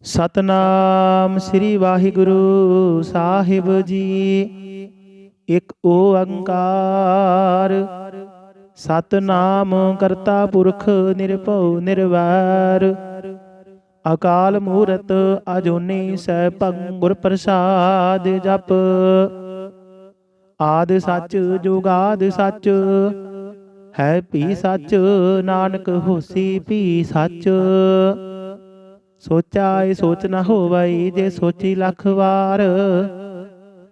ਸਤਨਾਮ ਸ੍ਰੀ ਵਾਹਿਗੁਰੂ ਸਾਹਿਬ ਜੀ। ਇਕ ਓੰਕਾਰ ਸਤਨਾਮ ਕਰਤਾ ਪੁਰਖ ਨਿਰਭਉ ਨਿਰਵੈਰ ਅਕਾਲ ਮੂਰਤ ਅਜੂਨੀ ਸੈਭੰ ਗੁਰ ਪ੍ਰਸਾਦ ਜਪ। ਆਦਿ ਸੱਚ ਜੁਗਾਦਿ ਸੱਚ ਹੈ ਭੀ ਸੱਚ ਨਾਨਕ ਹੋਸੀ ਭੀ ਸੱਚ। ਸੋਚਾ ਏ ਸੋਚ ਨਾ ਹੋਵਈ ਜੇ ਸੋਚੀ ਲੱਖ ਵਾਰ।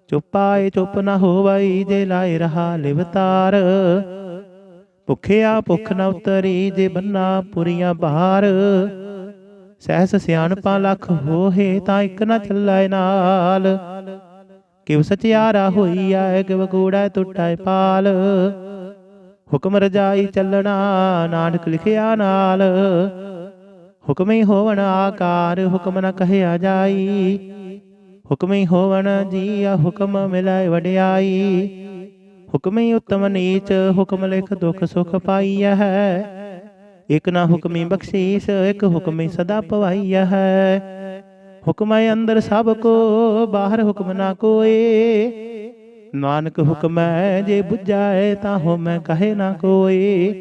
ਚੁੱਪਾ ਏ ਚੁੱਪ ਨਾ ਹੋਵਈ ਜੇ ਲਾਏ ਰਹਾ ਲਿਵਤਾਰ। ਭੁੱਖਿਆ ਭੁੱਖ ਨਾ ਉਤਰੀ ਜੇ ਬੰਨਾ ਪੁਰੀਆਂ ਬਾਹਰ। ਸਹਿਸ ਸਿਆਣਪਾਂ ਲੱਖ ਹੋਏ ਤਾਂ ਇੱਕ ਨਾ ਚੱਲੈ ਨਾਲ। ਕਿਵ ਸਚਿਆਰਾ ਹੋਈਐ ਕਿਵ ਕੂੜੈ ਟੁੱਟੈ ਪਾਲ। ਹੁਕਮ ਰਜਾਈ ਚੱਲਣਾ ਨਾਨਕ ਲਿਖਿਆ ਨਾਲ। ਹੁਕਮੀ ਹੋਵਣ ਆਕਾਰ ਹੁਕਮ ਨ ਕਹਿਆ ਜਾਈ। ਹੁਕਮੀ ਹੋਵਣ ਜੀਆ ਹੁਕਮ ਮਿਲੈ ਵਡਿਆਈ। ਹੁਕਮੀ ਉਤਮ ਨੀਚ ਹੁਕਮ ਲਿਖ ਦੁਖ ਸੁਖ ਪਾਈਐ ਹੈ। ਇਕ ਨਾ ਹੁਕਮੀ ਬਖਸ਼ੀਸ ਇਕ ਹੁਕਮੀ ਸਦਾ ਪਵਾਈਐ ਹੈ। ਹੁਕਮੈ ਅੰਦਰ ਸਭ ਕੋ ਬਾਹਰ ਹੁਕਮ ਨਾ ਕੋਏ। ਨਾਨਕ ਹੁਕਮੈ ਜੇ ਬੁਝਾਏ ਤਾਂ ਹੋਮੈ ਕਹੇ ਨਾ ਕੋਏ।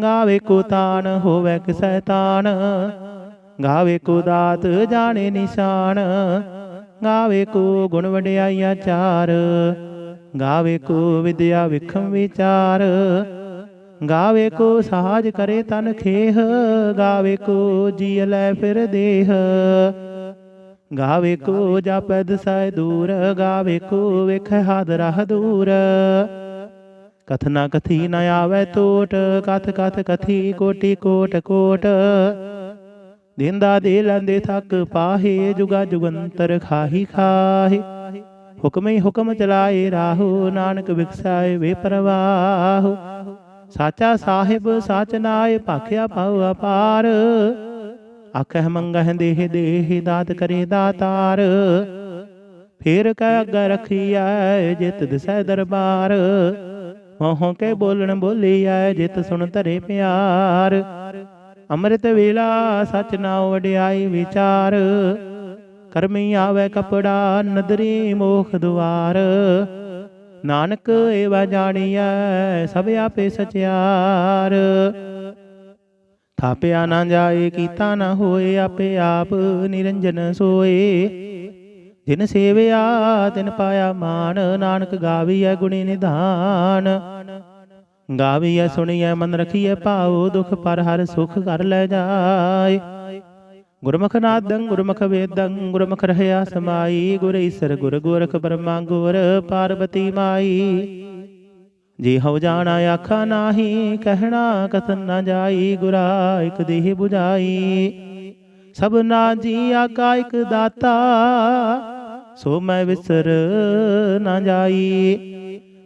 ਗਾਵੇ ਕੋ ਤਾਣ ਹੋਵੇ ਕਿਸੈ ਤਾਣ। ਗਾਵੇ ਕੋ ਦਾਤ ਜਾਣੇ ਨਿਸ਼ਾਨ। ਗਾਵੇ ਕੋ ਗੁਣ ਵਡਿਆਈਆ ਚਾਰ। ਗਾਵੇ ਕੋ ਵਿਦਿਆ ਵਿਖਮ ਵਿਚਾਰ। ਗਾਵੇ ਕੋ ਸਾਜ ਕਰੇ ਤਨ ਖੇਹ। ਗਾਵੇ ਕੋ ਜੀ ਲੈ ਫਿਰ ਦੇਹ। ਗਾਵੇ ਕੋ ਜਾਪੈ ਦਿਸੈ ਦੂਰ। ਗਾਵੇ ਕੋ ਵੇਖੈ ਹਾਦ ਰਾਹ ਦੂਰ। ਕਥਨਾ ਕਥੀ ਨ ਆਵੈ ਟੋਟ। ਕਥ ਕਥ ਕਥੀ ਕੋਟੀ ਕੋਟ ਕੋਟ। ਦੇਂਦਾ ਦੇ ਲੈਂਦੇ ਥੱਕ ਪਾਹੇ। ਜੁਗਾ ਜੁਗੰਤਰ ਖਾਹੀ ਖਾਹੇ। ਹੁਕਮੇ ਹੁਕਮ ਚਲਾਏ ਰਾਹੋ। ਨਾਨਕ ਵਿਖਸਾਏ ਵੇ ਪ੍ਰਵਾਹ। ਸਾਚਾ ਸਾਹਿਬ ਸਾਚ ਨਾਏ ਭਾਖਿਆ ਭਉ ਅਪਾਰ। ਆਖਹਿ ਮੰਗਹਿ ਦੇਹ ਦੇਹ ਦਾਤ ਕਰੇ ਦਾਤਾਰ। ਫੇਰ ਕਹਿ ਅੱਗੇ ਰਖੀਐ ਜਿਤ ਦਿਸੈ ਦਰਬਾਰ। ਮੋਹ ਕੇ ਬੋਲਣ ਬੋਲੀਐ ਜਿਤ ਸੁਣ ਧਰੇ ਪਿਆਰ। ਅੰਮ੍ਰਿਤ ਵੇਲਾ ਸਚ ਨਾਉ ਵਡਿਆਈ ਵਿਚਾਰ। ਕਰਮੀ ਆਵੈ ਕਪੜਾ ਨਦਰੀ ਮੋਖ ਦੁਆਰ। ਨਾਨਕ ਏਵਾ ਜਾਣੀਐ ਸਭ ਆਪੇ ਸਚਿਆਰ। ਥਾਪਿਆ ਨਾ ਜਾਏ ਕੀਤਾ ਨਾ ਹੋਏ ਆਪੇ ਆਪ ਨਿਰੰਜਨ ਸੋਏ। ਜਿਨ ਸੇਵਿਆ ਤਿਨ ਪਾਇਆ ਮਾਨ। ਨਾਨਕ ਗਾਵੀਐ ਗੁਣੀ ਨਿਧਾਨ। ਗਾਵੀਐ ਸੁਣੀਐ ਮਨ ਰਖੀਐ ਭਾਉ। ਦੁਖ ਪਰ ਹਰ ਸੁਖ ਕਰ ਲੈ ਜਾਏ। ਗੁਰਮੁਖ ਨਾਦੰ ਗੁਰਮੁਖ ਵੇਦੰ ਗੁਰਮੁਖ ਰਹਿਆ ਸਮਾਈ। ਗੁਰ ਈਸਰ ਗੁਰ ਗੋਰਖ ਬਰਮਾ ਗੁਰ ਪਾਰਬਤੀ ਮਾਈ। ਜੇ ਹਉ ਜਾਣਾ ਆਖਾ ਨਾਹੀ ਕਹਿਣਾ ਕਥਨ ਨਾ ਜਾਈ। ਗੁਰਾ ਇਕ ਦੇਹ 부ਝਾਈ ਸਭਨਾ ਜੀ ਆਕਾ ਇਕ ਦਾਤਾ। ਸੋ ਮੈਂ ਵਿਸਰ ਨਾ ਜਾਈ।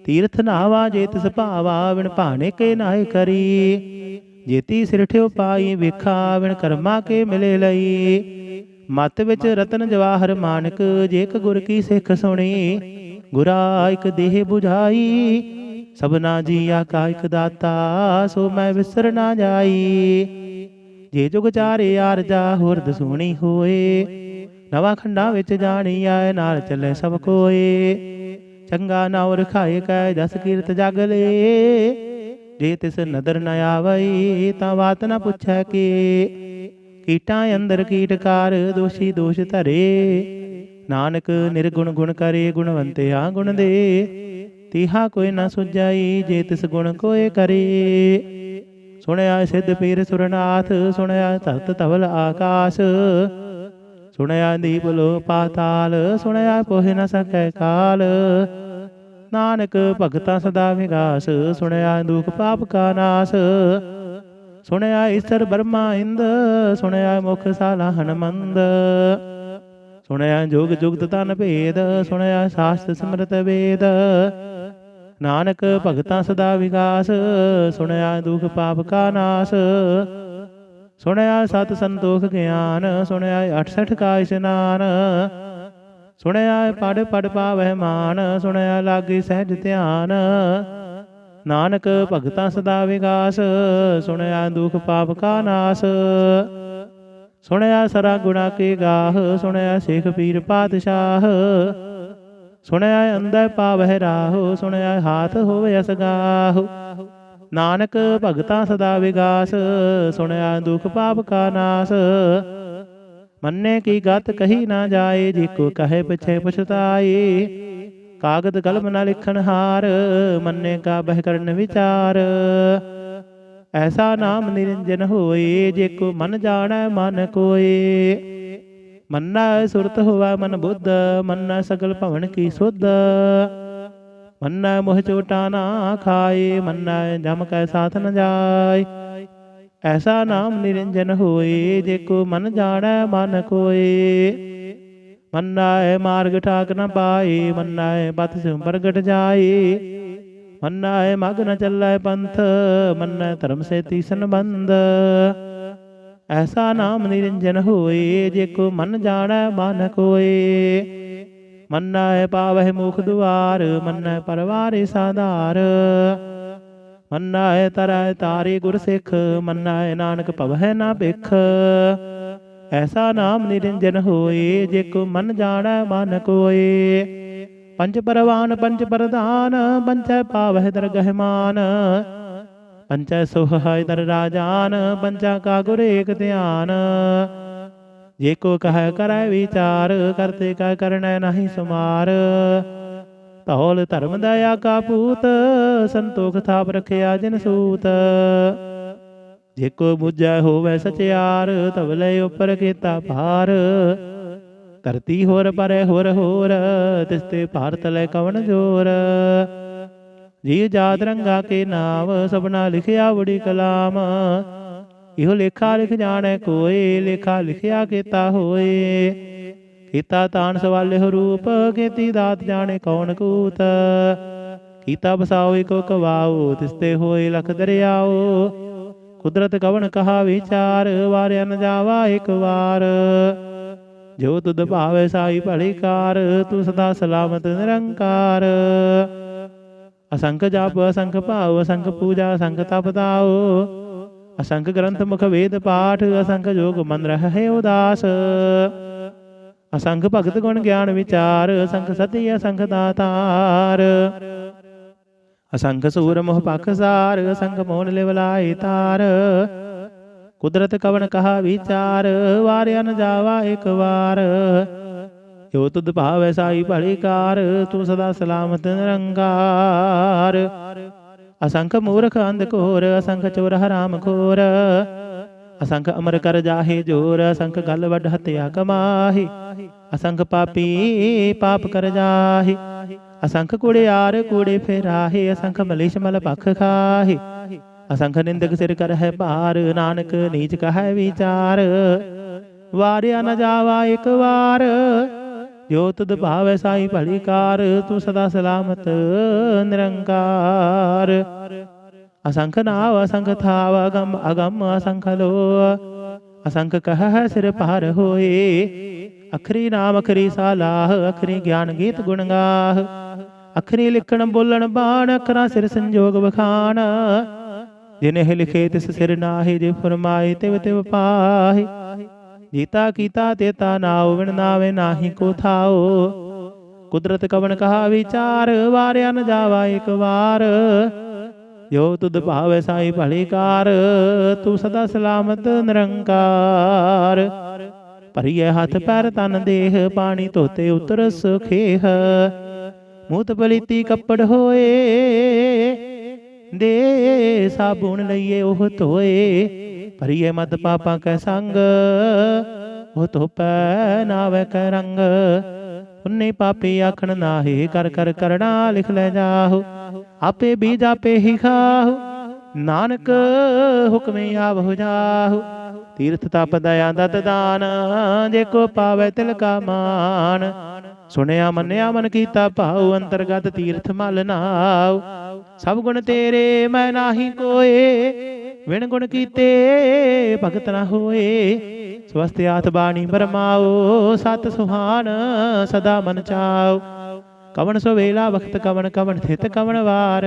ਤੀਰਥ ਨਾਵਾ ਜੇ ਤਿਸ ਭਾਵਾ ਵਿਣ ਭਾਣੇ ਕੇ ਨਾਏ ਕਰੀ। ਜੇਤੀ ਸਿਰਠਿਓ ਪਾਈ ਵੇਖਾ ਵਿਣ ਕਰਮਾ ਕੇ ਮਿਲੇ ਲਈ। ਮਤ ਵਿੱਚ ਰਤਨ ਜਵਾਹਰ ਮਾਨਕ ਜੇ ਇਕ ਗੁਰ ਕੀ ਸਿੱਖ ਸੁਣੀ। ਗੁਰਾ ਇਕ ਦੇਹ 부ਝਾਈ ਸਭਨਾ ਜੀ ਆਕਾ ਇਕ ਦਾਤਾ। ਸੋ ਮੈਂ ਵਿਸਰ ਨਾ ਜਾਈ। ਜੇ ਜੁਗ ਚਾਰੇ ਆਰਜਾ ਹੋਰ ਦਸੂਣੀ ਹੋਏ। ਨਵਾਂ ਖੰਡਾਂ ਵਿੱਚ ਜਾਣੀ ਆਏ ਨਾਲ ਚੱਲੇ ਸਭ ਕੋਏ। ਚੰਗਾ ਨਾਉ ਰਖਾਏ ਕੈ ਜਸ ਕੀਰਤ ਜਗ ਲੇ। ਜੇ ਤਿਸ ਨਦਰ ਨ ਆਵਈ ਤਾਂ ਬਾਤ ਨ ਪੁੱਛੈ ਕੇ। ਕੀਟਾਂ ਅੰਦਰ ਕੀਟਕਾਰ ਦੋਸ਼ੀ ਦੋਸ਼ ਧਰੇ। ਨਾਨਕ ਨਿਰਗੁਣ ਗੁਣ ਕਰੇ ਗੁਣਵੰਤਿਆ ਗੁਣ ਦੇ। ਤੀਹਾ ਕੋਈ ਨਾ ਸੁਝਾਈ ਜੇ ਤਿਸ ਗੁਣ ਕੋਏ ਕਰੇ। ਸੁਣਿਆ ਸਿੱਧ ਪੀਰ ਸੁਰਨਾਥ ਸੁਣਿਆ ਤਖਤ ਧਵਲ ਆਕਾਸ਼। ਸੁਣਿਆ ਦੀਪ ਲੋ ਪਾਤਾਲ ਸੁਣਿਆ ਪੋਹਿ ਨ ਸਕੈ ਕਾਲ। ਨਾਨਕ ਭਗਤਾ ਸਦਾ ਵਿਗਾਸ ਸੁਣਿਆ ਦੁਖ ਪਾਪ ਕਾ ਨਾਸ। ਸੁਣਿਆ ਈਸਰ ਬਰਮਾ ਇੰਦ ਸੁਣਿਆ ਮੁਖ ਸਾਲਾ ਹਨਮੰਦ। ਸੁਣਿਆ ਜੁਗ ਜੁਗਤ ਤਨ ਭੇਦ ਸੁਣਿਆ ਸਾਸਤ ਸਿਮਰਤ ਵੇਦ। ਨਾਨਕ ਭਗਤਾ ਸਦਾ ਵਿਗਾਸ ਸੁਣਿਆ ਦੁਖ ਪਾਪ ਕਾ ਨਾਸ। ਸੁਣਿਆ ਸਤ ਸੰਤੋਖ ਗਿਆਨ ਸੁਣਿਆ 68 ਕਾ ਇਸ਼ਨਾਨ। ਸੁਣਿਆ ਪੜ ਪੜ ਪਾਵਹਿ ਮਾਨ ਸੁਣਿਆ ਲਾਗੀ ਸਹਿਜ ਧਿਆਨ। ਨਾਨਕ ਭਗਤਾ ਸਦਾ ਵਿਗਾਸ ਸੁਣਿਆ ਦੁਖ ਪਾਪ ਕਾ ਨਾਸ। ਸੁਣਿਆ ਸਰਾ ਗੁਣਾ ਕੇ ਗਾਹ, ਸੁਣਿਆ ਸੇਖ ਪੀਰ ਪਾਤਸ਼ਾਹ। ਸੁਣਿਆ ਅੰਦਰ ਪਾਵਹਿ ਰਾਹੁ, ਸੁਣਿਆ ਹਾਥ ਹੋਵੇ ਅਸਗਾਹੁ। ਨਾਨਕ ਭਗਤਾਂ ਸਦਾ ਵਿਗਾਸ, ਸੁਣਿਆ ਦੁਖ ਪਾਪ ਕਾ ਨਾਸ। ਮੰਨੇ ਕੀ ਗਤ ਕਹੀ ਨਾ ਜਾਏ, ਜੇ ਕੋ ਕਹੇ ਪਿਛੇ ਪਛਤਾਏ। ਕਾਗਦ ਕਲਮ ਨਾ ਲਿਖਣ ਹਾਰ, ਮੰਨੇ ਕਾ ਬਹਿ ਕਰਨ ਵਿਚਾਰ। ਐਸਾ ਨਾਮ ਨਿਰੰਜਨ ਹੋਏ, ਜੇ ਕੋ ਮਨ ਜਾਣੈ ਮਨ ਕੋਏ। ਮੰਨਾ ਸੁਰਤ ਹੋਵੈ ਮਨ ਬੁੱਧ, ਮੰਨਾ ਸਗਲ ਭਵਨ ਕੀ ਸੁਧ। ਮੰਨਾ ਮੋਹ ਚੋਟਾ ਨਾ ਖਾਏ, ਮੰਨਾ ਜਮ ਕੈ ਸਾਥ ਨ ਜਾਏ। ਐਸਾ ਨਾਮ ਨਿਰੰਜਨ ਹੋਏ, ਜੇ ਕੋ ਮਨ ਜਾਣੈ ਮਨ ਕੋਏ। ਮੰਨਾ ਮਾਰਗ ਠਾਕ ਨ ਪਾਏ, ਮੰਨਾ ਪਥ ਸਿਉ ਪ੍ਰਗਟ ਜਾਏ। ਮੰਨਾ ਮਗ ਨ ਚੱਲੈ ਪੰਥ, ਮੰਨਾ ਧਰਮ ਸੇ ਤੀਸਨ ਬੰਦ। ਐਸਾ ਨਾਮ ਨਿਰੰਜਨ ਹੋਏ, ਜੇ ਕੋ ਮਨ ਜਾਣੈ ਮਨ ਕੋਏ। ਮੰਨਾ ਪਾਵਹਿ ਮੁਖ ਦੁਆਰ, ਮੰਨਾ ਪਰਵਾਰੇ ਸਾਧਾਰ। ਮੰਨਾ ਤਰੈ ਤਾਰੇ ਗੁਰ ਸਿੱਖ, ਮੰਨਾ ਨਾਨਕ ਭਵਹਿ ਨਾ ਭਿਖ। ਐਸਾ ਨਾਮ ਨਿਰੰਜਨ ਹੋਏ, ਜੇ ਕੋ ਮਨ ਜਾਣੈ ਮਨ ਕੋਏ। ਪੰਜ ਪਰਵਾਨ ਪੰਜ ਪ੍ਰਧਾਨ, ਪੰਚੈ ਪਾਵਹਿ ਦਰਗਹਿ ਮਾਨ। ਪੰਚੈ ਸੋਹੈ ਦਰ ਰਾਜਾਨ, ਪੰਚਾ ਕਾ ਗੁਰ ਏਕ ਧਿਆਨ। ਜੇ ਕੋ ਕਹਿ ਕਰੈ ਵਿਚਾਰ, ਕਰਤੇ ਕਾ ਕਰਨੈ ਨਾਹੀ ਸੁਮਾਰ। ਧੌਲ ਧਰਮ ਦਇਆ ਕਾ ਪੂਤ, ਸੰਤੋਖ ਥਾਪ ਰਖਿਆ ਜਿਨ ਸੂਤ। ਜੇ ਕੋ ਬੁਝੈ ਹੋਵੈ ਸਚਿਆਰ, ਧਵਲੇ ਉਪਰ ਕੀਤਾ ਭਾਰ। ਧਰਤੀ ਹੋਰ ਪਰੈ ਹੋਰ ਹੋਰ, ਤਿਸ ਤੇ ਭਾਰ ਤਲੈ ਕਵਣ ਜੋਰ। ਜੀ ਜਾਤ ਰੰਗਾ ਕੇ ਨਾਮ, ਸਭਨਾ ਲਿਖਿਆ ਬੜੀ ਕਲਾਮ। ਇਹੋ ਲੇਖਾ ਲਿਖ ਜਾਣੈ ਕੋਏ, ਲੇਖਾ ਲਿਖਿਆ ਕੀਤਾ ਹੋਏ। ਕੀਤਾ ਤਾਣ ਸਵਾਲਿਹੁ ਰੂਪ, ਕੀਤੀ ਦਾਤ ਜਾਣੇ ਕੌਣ ਕੂਤ। ਕੀਤਾ ਬਸਾਓ ਇਕੋ ਕਵਾਓ, ਤਿਸ ਤੇ ਹੋਏ ਲਖ ਦਰਿਆਓ। ਕੁਦਰਤ ਕਵਣ ਕਹਾ ਵਿਚਾਰ, ਵਾਰਿਆ ਨ ਜਾਵਾ ਇਕ ਵਾਰ। ਜੋ ਤੁਧ ਭਾਵੈ ਸਾਈ ਭਲੀ ਕਾਰ, ਤੂੰ ਸਦਾ ਸਲਾਮਤ ਨਿਰੰਕਾਰ। ਅਸੰਖ ਜਪ ਅਸੰਖ ਭਾਉ, ਅਸੰਖ ਪੂਜਾ ਅਸੰਖ ਤਪ ਦਾਉ। ਅਸੰਖ ਗ੍ਰੰਥ ਮੁਖ ਵੇਦ ਪਾਠ, ਅਸੰਖ ਜੋਗ ਮਨ ਰਹਿ ਉਦਾਸ। ਅਸੰਖ ਭਗਤ ਗੁਣ ਗਿਆਨ ਵਿਚਾਰ, ਅਸੰਖ ਸਤੀ ਅਸੰਖ ਦਾਤਾਰ। ਅਸੰਖ ਸੂਰ ਮੋਹ ਪਖਸਾਰ, ਅਸੰਖ ਮੋਨ ਲਿਵ ਲਾਏ ਤਾਰ। ਕੁਦਰਤ ਕਵਣ ਕਹਾ ਵਿਚਾਰ, ਵਾਰਿਆ ਨ ਜਾਵਾ ਇਕ ਵਾਰ। ਜੋ ਤੁਧ ਭਾਵੈ ਸਾਈ ਭਲੀ ਕਾਰ, ਤੂੰ ਸਦਾ ਸਲਾਮਤ ਨਿਰੰਕਾਰ। ਅਸੰਖ ਮੂਰਖ ਅੰਧ ਘੋਰ, ਅਸੰਖ ਚੋਰ ਹਰਾਮ ਖੋਰ। ਅਸੰਖ ਅਮਰ ਕਰ ਜਾਹੇ ਜੋਰ, ਅਸੰਖ ਗਲ ਵੱਡ ਹਤਿਆ ਕਮਾਹੀ। ਅਸੰਖ ਪਾਪੀ ਪਾਪ ਕਰ ਜਾਹੇ, ਅਸੰਖ ਕੁੜਿਆਰ ਕੂੜੇ ਫੇਰਾਹੇ। ਅਸੰਖ ਮਲੇਸ਼ ਮਲ ਭਖ ਖਾਹੇ, ਅਸੰਖ ਨਿੰਦਕ ਸਿਰ ਕਰ ਹੈ ਭਾਰ। ਨਾਨਕ ਨੀਚ ਕਹੈ ਵਿਚਾਰ, ਵਾਰਿਆ ਨ ਜਾਵਾ ਇਕ ਵਾਰ। ਜੋ ਤੁਧ ਭਾਵੈ ਸਾਈ ਭਲੀ ਕਾਰ, ਤੂੰ ਸਦਾ ਸਲਾਮਤ ਨਿਰੰਕਾਰ। ਅਸੰਖ ਨਾਵ ਅਸੰਖ ਥਾਵ, ਅਗਮ ਅਗਮ ਅਸੰਖ ਲੋ। ਅਸੰਖ ਕਹਿ ਸਿਰ ਭਾਰ ਹੋਏ, ਅਖਰੀ ਨਾਮ ਅਖਰੀ ਸਾਲਾਹ। ਅਖਰੀ ਗਿਆਨ ਗੀਤ ਗੁਣ ਗਾਹ, ਅਖਰੀ ਲਿਖਣ ਬੋਲਣ ਬਾਣ। ਅਖਰਾਂ ਸਿਰ ਸੰਜੋਗ ਵਖਾਣ, ਜਿਨਹਿ ਲਿਖੇ ਤਿਸ ਸਿਰ ਨਾਹੀ। ਜੇ ਫਰਮਾਏ ਤਿਵ ਤਿਵ ਪਾਹੀ। ਜੀਤਾ ਕੀਤਾ ਤੇਤਾ ਨਾਉ, ਵਿਣ ਨਾਵੇ ਨਾਹੀ ਕੋ ਥਾਉ। ਕੁਦਰਤ ਕਵਣ ਕਹਾ ਵਿਚਾਰ, ਵਾਰਿਆ ਨ ਜਾਵਾ ਇਕ ਵਾਰ। ਜੋ ਤੁਧ ਭਾਵੈ ਸਾਈ ਭਲੀ ਕਾਰ, ਤੂੰ ਸਦਾ ਸਲਾਮਤ ਨਿਰੰਕਾਰ। ਭਰੀਐ ਹੱਥ ਪੈਰ ਤਨ ਦੇਹ, ਪਾਣੀ ਧੋਤੇ ਉਤਰ ਸੁਖੇਹ। ਮੂਤ ਪਲੀਤੀ ਕੱਪੜ ਹੋਏ, ਦੇ ਸਾਬੁਣ ਲਈਏ ਉਹ ਧੋਏ। ਭਰੀਏ ਮਤ ਪਾਪਾਂ ਕੈ ਸੰਗ, ਉਹ ਧੋਪੈ ਨਾਵੇ ਕੈ ਰੰਗ। ਪੁੰਨੇ ਪਾਪੀ ਆਖਣ ਨਾਹੀ, ਕਰ ਕਰ ਕਰਣਾ ਲਿਖ ਲੈ ਜਾਹੋ। ਆਪੇ ਬੀਜ ਆਪੇ ਹੀ ਖਾਹੋ, ਨਾਨਕ ਹੁਕਮੇ ਆਵਹੁ ਜਾਹੋ। ਤੀਰਥ ਤਪ ਦਇਆ ਦਤ ਦਾਨ, ਜੇ ਕੋ ਪਾਵੈ ਤਿਲ ਕਾ ਮਾਨ। ਸੁਣਿਆ ਮੰਨਿਆ ਮਨ ਕੀਤਾ ਭਾਉ, ਅੰਤਰਗਤ ਤੀਰਥ ਮਲ ਨਾਉ। ਸਭ ਗੁਣ ਤੇਰੇ ਮੈਂ ਨਾਹੀ ਕੋਏ, ਵਿਣ ਗੁਣ ਕੀਤੇ ਭਗਤ ਨਾ ਹੋਏ। ਸਵਸਤ ਆਤ ਬਾਣੀ ਬਰਮਾਓ, ਸਤ ਸੁਹਾਨ ਸਦਾ ਮਨ ਚਾਉ। ਕਵਣ ਸੋ ਵੇਲਾ ਵਖਤ ਕਵਣ, ਕਵਣ ਥਿਤ ਕਵਣ ਵਾਰ।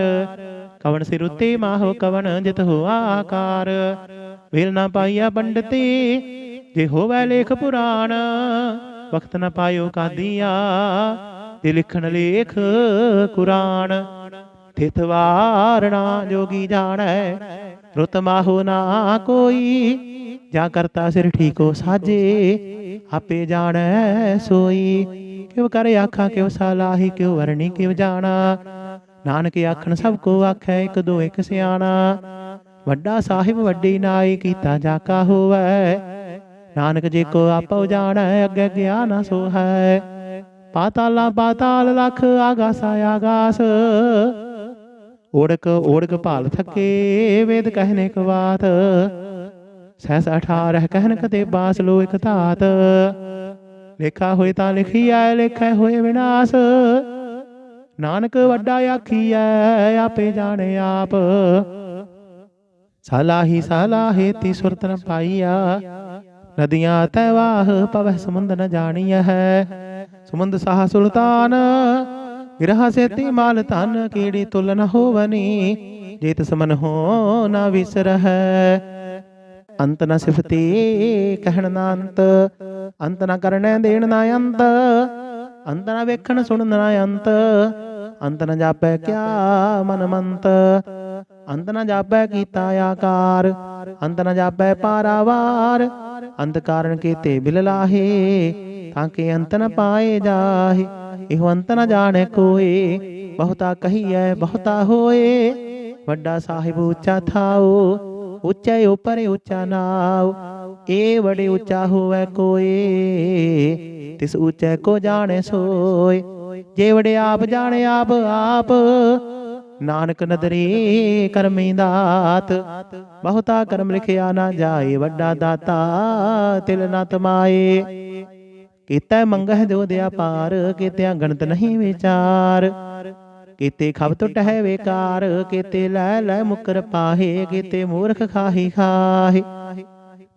ਕਵਣ ਸਿਰ ਉਤੇ ਮਾਹੋ, ਕਵਣ ਜਿਤ ਹੋਆ ਆਕਾਰ। ਵੇਲ ਨਾ ਪਾਈਆ ਪੰਡਤੀ, ਜੇ ਹੋਵੇ ਲੇਖ ਪੁਰਾਣ ਵਕਤ ਨ ਪਾਇਓ ਕਾਦੀਆ ਤੇ ਲਿਖਣ ਲੇਖ ਕੁਰਾਨ ਥਿਤ ਵਾਰਣਾ ਜੋਗੀ ਜਾਣੈ ਰੁਤ ਮਾਹੋ ਨਾ ਕੋਈ ਜਾਂ ਕਰਤਾ ਸਿਰ ਠੀਕੋ ਸਾਜੇ ਆਪੇ ਜਾਣੈ ਸੋਈ ਕਿਉ ਕਰ ਆਖਾਂ ਕਿਉ ਸਲਾਹੀ ਕਿਉ ਵਰਣੀ ਕਿਉ ਜਾਣਾ ਨਾਨਕ ਆਖਣ ਸਭ ਕੋ ਆਖੈ ਇੱਕ ਦੋ ਇੱਕ ਸਿਆਣਾ ਵੱਡਾ ਸਾਹਿਬ ਵੱਡੀ ਨਾਈ ਕੀਤਾ ਜਾ ਕਾ ਹੋਵੈ ਨਾਨਕ ਜੀ ਕੋ ਆਪੋ ਜਾਣੈ ਅੱਗੇ ਗਿਆਨ ਸੋ ਹੈ ਪਾਤਾਲਾ ਪਾਤਾਲ ਲਖ ਆਗਾਸਾ ਆਗਾਸ ਓੜਕ ਓੜਕ ਭਾਲ ਥਕੇ ਵੇਦ ਕਹਿਨੇ ਕ ਬਾਤ ਸਹਿਸ 18 ਕਹਿਨ ਕਤੇ ਬਾਸ ਲੋ ਇਕ ਧਾਤ ਲੇਖਾ ਹੋਏ ਤਾਂ ਲਿਖੀਐ ਲੇਖੈ ਹੋਏ ਵਿਨਾਸ਼ ਨਾਨਕ ਵੱਡਾ ਆਖੀਐ ਆਪੇ ਜਾਣੇ ਆਪ ਸਲਾਹੀ ਸਲਾਹੇ ਤੀ ਸੁਰਤ ਨ ਪਾਈਆ ਨਦੀਆਂ ਤੈ ਵਾਹ ਪਵੈ ਸਮੁੰਦ ਨ ਜਾਣੀਐ ਸਮੁੰਦ ਸਾਹ ਸੁਲਤਾਨ ਗਿਰਹ ਸੇਤੀ ਮਾਲ ਧਨ ਕੀੜੀ ਤੁਲ ਨ ਹੋਵਨੀ ਜੇ ਤਿਸ ਮਨ ਹੋ ਨਾ ਵਿਸਰਹਿ ਅੰਤ ਨ ਸਿਫਤੀ ਕਹਿਣ ਨਾ ਅੰਤ ਨ ਕਰਨੈ ਦੇਣ ਨਾ ਅੰਤ ਨ ਵੇਖਣ ਸੁਣਨ ਨਾ ਅੰਤ ਨ ਜਾਪੈ ਕਿਆ ਮਨ ਮੰਤ ਅੰਤ ਨ ਜਾਪੈ ਕੀਤਾ ਆਕਾਰ ਅੰਤ ਨ ਜਾਪੈ ਪਾਰਾਵਾਰ ਅੰਤ ਕਾਰਨ ਕੀਤੇ ਬਿਲ ਲਾਹੇ ਤਾਂ ਕਿ ਅੰਤ ਨ ਪਾਏ ਜਾਹੇ ਇਹੋ ਅੰਤ ਨ ਜਾਣੈ ਕੋਏ ਬਹੁਤਾ ਕਹੀਐ ਬਹੁਤਾ ਹੋਏ ਵੱਡਾ ਸਾਹਿਬ ਉੱਚਾ ਥਾਉ ਉੱਚਾ ਉਪਰ ਉੱਚਾ ਨਾਉ ਇਹ ਬੜੇ ਉੱਚਾ ਹੋਵੇ ਕੋਏ ਤਿਸ ਉੱਚੇ ਕੋ ਜਾਣੇ ਸੋਏ ਜੇ ਵੜੇ ਆਪ ਜਾਣੇ ਆਪ ਆਪ ਨਾਨਕ ਨਦਰੀ ਕਰਮੀ ਦਾਤ ਬਹੁਤਾ ਕਰਮ ਲਿਖਿਆ ਨਾ ਜਾਏ ਵੱਡਾ ਦਾਤਾ ਤਿਲ ਨਾ ਤਮਾਏ ਕੀਤਾ ਮੰਗਹਿ ਜੋ ਦਿਆ ਪਾਰ ਕੀਤਿਆਂ ਗਣਤ ਨਹੀਂ ਵਿਚਾਰ ਕੀਤੇ ਖਬ ਟੁੱਟ ਹੈ ਵੇਕਾਰ ਕੀਤੇ ਲੈ ਲੈ ਮੁਕਰ ਪਾਹੇ ਕੀਤੇ ਮੂਰਖ ਖਾਹੀ ਖਾਹੇ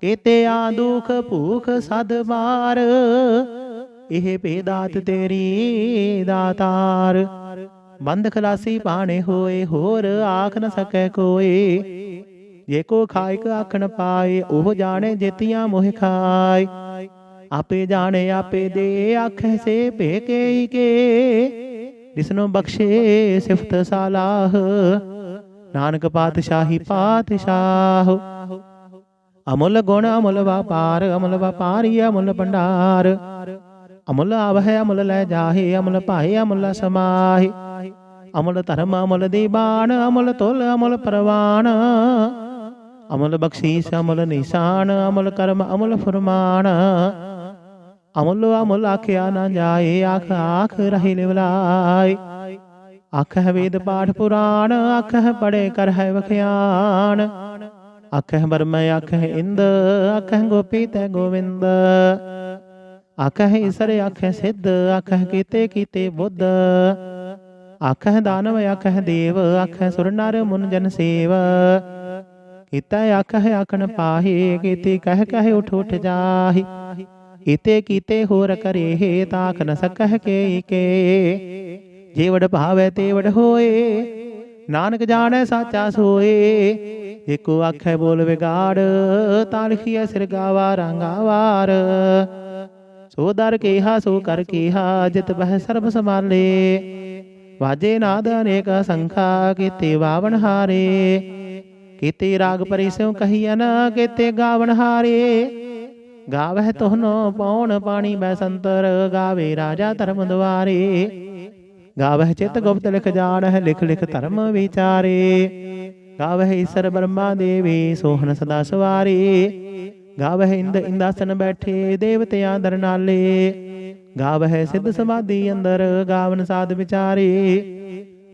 ਕੀਤੇ ਆ ਦੁਖ ਭੂਖ ਸਦ ਮਾਰ ਇਹ ਭੇਦਾਤ ਤੇਰੀ ਦਾਤਾਰ ਬੰਦ ਖਲਾਸੀ ਪਾਣੇ ਹੋਏ ਹੋਰ ਆਖ ਨ ਸਕੈ ਕੋਏ ਜੇ ਕੋ ਖਾਇਕ ਆਖਣ ਪਾਏ ਉਹ ਜਾਣੇ ਜੇਤੀਆਂ ਮੋਹ ਖਾਏ ਆਪੇ ਜਾਣੇ ਆਪੇ ਦੇ ਆਖੇ ਸੇ ਭੇਕੇ ਕੇ ਜਿਸਨੂੰ ਬਖਸ਼ੇ ਸਿਫਤ ਸਲਾਹ ਨਾਨਕ ਪਾਤਸ਼ਾਹੀ ਪਾਤਸ਼ਾਹ ਅਮੁੱਲ ਗੁਣ ਅਮੁੱਲ ਵਪਾਰ ਅਮੁੱਲ ਵਪਾਰੀ ਅਮੁੱਲ ਭੰਡਾਰ ਅਮੁੱਲ ਆਵਹਿ ਅਮੁੱਲ ਲੈ ਜਾਹੇ ਅਮੁੱਲ ਭਾਏ ਅਮੁੱਲ ਸਮਾਹੇ ਅਮੁੱਲ ਧਰਮ ਅਮੁੱਲ ਦੀਬਾਨ ਅਮੁੱਲ ਤੁਲ ਅਮੁੱਲ ਪ੍ਰਵਾਨ ਅਮੁੱਲ ਬਖਸ਼ੀਸ਼ ਅਮੁੱਲ ਨਿਸ਼ਾਨ ਅਮੁੱਲ ਕਰਮ ਅਮੁੱਲ ਫਰਮਾਨ ਅਮੁੱਲ ਅਮੁੱਲ ਆਖਿਆ ਨਾ ਜਾਏ ਆਖ ਆਖ ਰਹੇ ਲਿਵਲਾਏ ਆਖਹਿ ਵੇਦ ਪਾਠ ਪੁਰਾਣ ਆਖਹਿ ਪੜੇ ਕਰ ਹੈ ਵਖਿਆਨ ਆਖਹਿ ਬਰਮ ਆਖਹਿ ਇੰਦ ਆਖਹਿ ਗੋਪੀ ਤੈ ਗੋਵਿੰਦ ਆਖਹਿ ਈਸਰ ਆਖਹਿ ਸਿੱਧ ਆਖਹਿ ਕੀਤੇ ਕੀਤੇ ਬੁੱਧ ਆਖਹਿ ਦਾਨਵ ਆਖਹਿ ਦੇਵ ਆਖਹਿ ਸੁਰ ਨਰ ਮੁਨ ਜਨ ਸੇਵ ਕੀਤਾ ਆਖਹਿ ਆਖਣ ਪਾਹੇ ਕੀਤੇ ਕਹਿ ਕਹਿ ਉਠ ਉਠ ਜਾਹੇ ਕੀਤੇ ਕੀਤੇ ਹੋਰ ਕਰੇ ਤਾਖ ਨ ਸਕਹਿ ਕੇ ਜੇ ਵਡ ਭਾਵੈ ਤੇ ਵਡ ਹੋਏ ਨਾਨਕ ਜਾਣੈ ਸਾਚਾ ਸੋਏ ਏਕੋ ਆਖੈ ਬੋਲ ਵਿਗਾੜ ਤਾਂ ਲਿਖੀਐ ਸਿਰ ਗਾਵਾ ਰੰਗਾਵਾਰ ਸੋ ਦਰ ਕੇਹਾ ਸੋ ਕਰ ਕੇਹਾ ਜਿਤ ਬਹਿ ਸਰਬ ਸਮਾਲੇ ਵਾਜੇ ਨਾਦ ਅਨੇਕ ਸੰਖਾ ਕੀਤੇ ਵਾਵਨ ਹਾਰੇ ਕੀਤੇ ਰਾਗ ਪਰਿ ਸਿਉ ਕਹੀਐ ਨ ਕੀਤੇ ਗਾਵਨ ਹਾਰੇ ਗਾਵਹਿ ਤੋਹਨੋ ਪੌਣ ਪਾਣੀ ਬੈ ਸੰਤਰ ਗਾਵੇ ਰਾਜਾ ਧਰਮ ਦੁਆਰੇ ਗਾਵਹਿ ਚਿਤ ਗੁਪਤ ਲਿਖ ਜਾਣਹਿ ਲਿਖ ਲਿਖ ਧਰਮ ਵਿਚਾਰੇ ਗਾਵਹਿ ਈਸਰ ਬ੍ਰਹਮਾ ਦੇਵੀ ਸੋਹਣ ਸਦਾ ਸਵਾਰੇ ਗਾਵਹਿ ਇੰਦ ਇੰਦਾਸਨ ਬੈਠੇ ਦੇਵਤਿਆਂ ਦਰ ਨਾਲੇ ਗਾਵਹਿ ਸਿੱਧ ਸਮਾਧੀ ਅੰਦਰ ਗਾਵਨ ਸਾਧ ਵਿਚਾਰੇ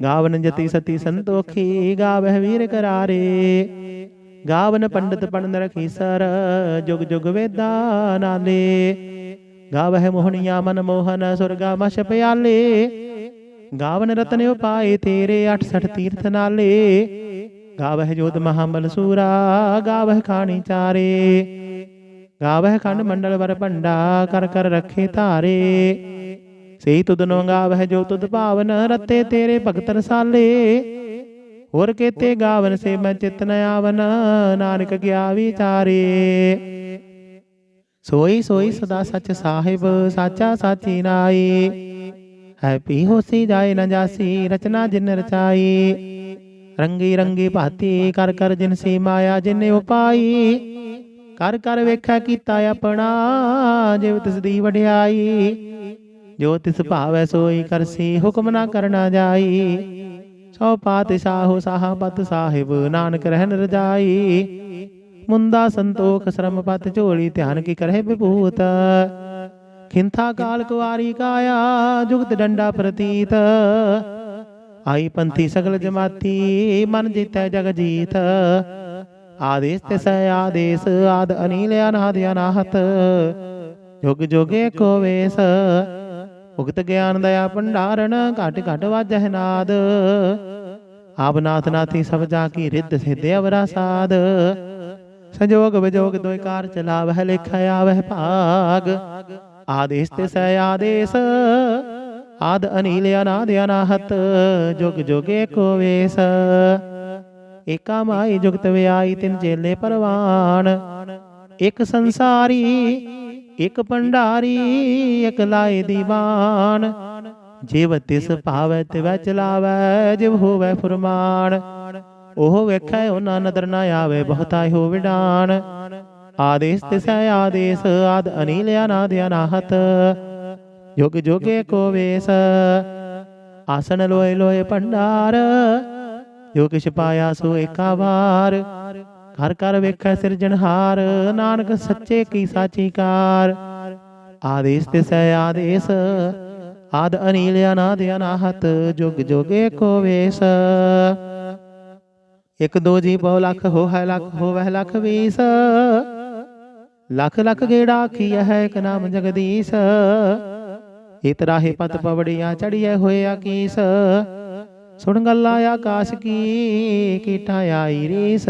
ਗਾਵਨ ਜਤੀ ਸਤੀ ਸੰਤੋਖੀ ਗਾਵਹਿ ਵੀਰ ਕਰਾਰੇ ਗਾਵਨ ਪੰਡਤ ਪੜਨ ਰਖੀਸਰ ਜੁਗ ਜੁਗ ਵੇਦਾ ਨਾਲੇ ਗਾਵਹਿ ਮੋਹਣੀਆ ਮਨ ਮੋਹਨ ਸੁਰਗਾ ਮਛ ਪਿਆਲੇ ਗਾਵਨ ਰਤਨ ਉਪਾਏ ਤੇਰੇ 68 ਤੀਰਥ ਨਾਲੇ ਗਾਵਹਿ ਜੋਤ ਮਹਾਬਲ ਸੂਰਾ ਗਾਵਹਿ ਖਾਣੀ ਚਾਰੇ ਗਾਵਹਿ ਖੰਡ ਮੰਡਲ ਵਰ ਭੰਡਾ ਕਰ ਕਰ ਰੱਖੇ ਧਾਰੇ ਸਹੀ ਤੁਧਨੋ ਗਾਵਹਿ ਜੋ ਤੁਧ ਭਾਵਨ ਰਤੇ ਤੇਰੇ ਭਗਤ ਰਸਾਲੇ ਹੋਰ ਕੀਤੇ ਗਾਵਨ ਸੇ ਮੈਂ ਚਿਤ ਨ ਆਵਨ ਨਾਨਕ ਗਿਆ ਵਿਚਾਰੇ सोई सोई सदा सच साहिब साचा साची नाई। है पी होसी जाए न जासी रचना जिन रचाई। रंगी रंगी भाती कर कर जिन सी माया जिन उपाई। कर कर वेखै कीता अपना जिव तिस दी वड्याई। जो तिस भावै सोई करसी हुक्म ना करना जाई। सौ पातशाहो साहा पत साहिब नानक रहन रजाई। मुंदा संतोख श्रम पत झोली ध्यान की करहे विभूत। खिंथा काल कुआरी काया जुगत डंडा प्रतीत। आई पंथी सगल जमाती मन जीतै जग जीत। आदेश तिस आदेश आद अनिल अनाद अनाहत। जुग जुगे को वेश उगत ज्ञान दया भंडारण घट घट वाजह नाद। आप नाथ नाथी सब जाकी रिद्ध सिद्ध अवरा साध। संजोग विजोग दोय कार चलावह लिखा आवह भाग। आदेश तिस आदेश आद अनिल अनाद अनाहत। जुग जुगे को वेश एका माई जुगत व्याई तिन चेले परवान। एक संसारी एक भंडारी एक लाए दीवान। जिव तिस भावै तिवै चलावै जिव होवै फुरमान। ओह वेखै उना नदर न आवे बहुता हो विडान। आदेश तिस आदेश आद अनिल अनाद अनाहत। जुग जुगे को वेश आसन लोए लोए भंडार। जो किश पाया सो एका बार। घर कर वेखै सिरजनहार नानक सच्चे की साची कार। आदेश तिस आदेश आद अनिल अनाद अनाहत। जुग जुगे को वेश एक दो जी बहु लख हो है लख हो वह लख बीस। लख लख गेड़ा आखिया है एक नाम जगदीश। इत राहे पत पवड़िया चढ़िए होए आकीस। सुन गल्ला आकाश की कीटा आई रीस।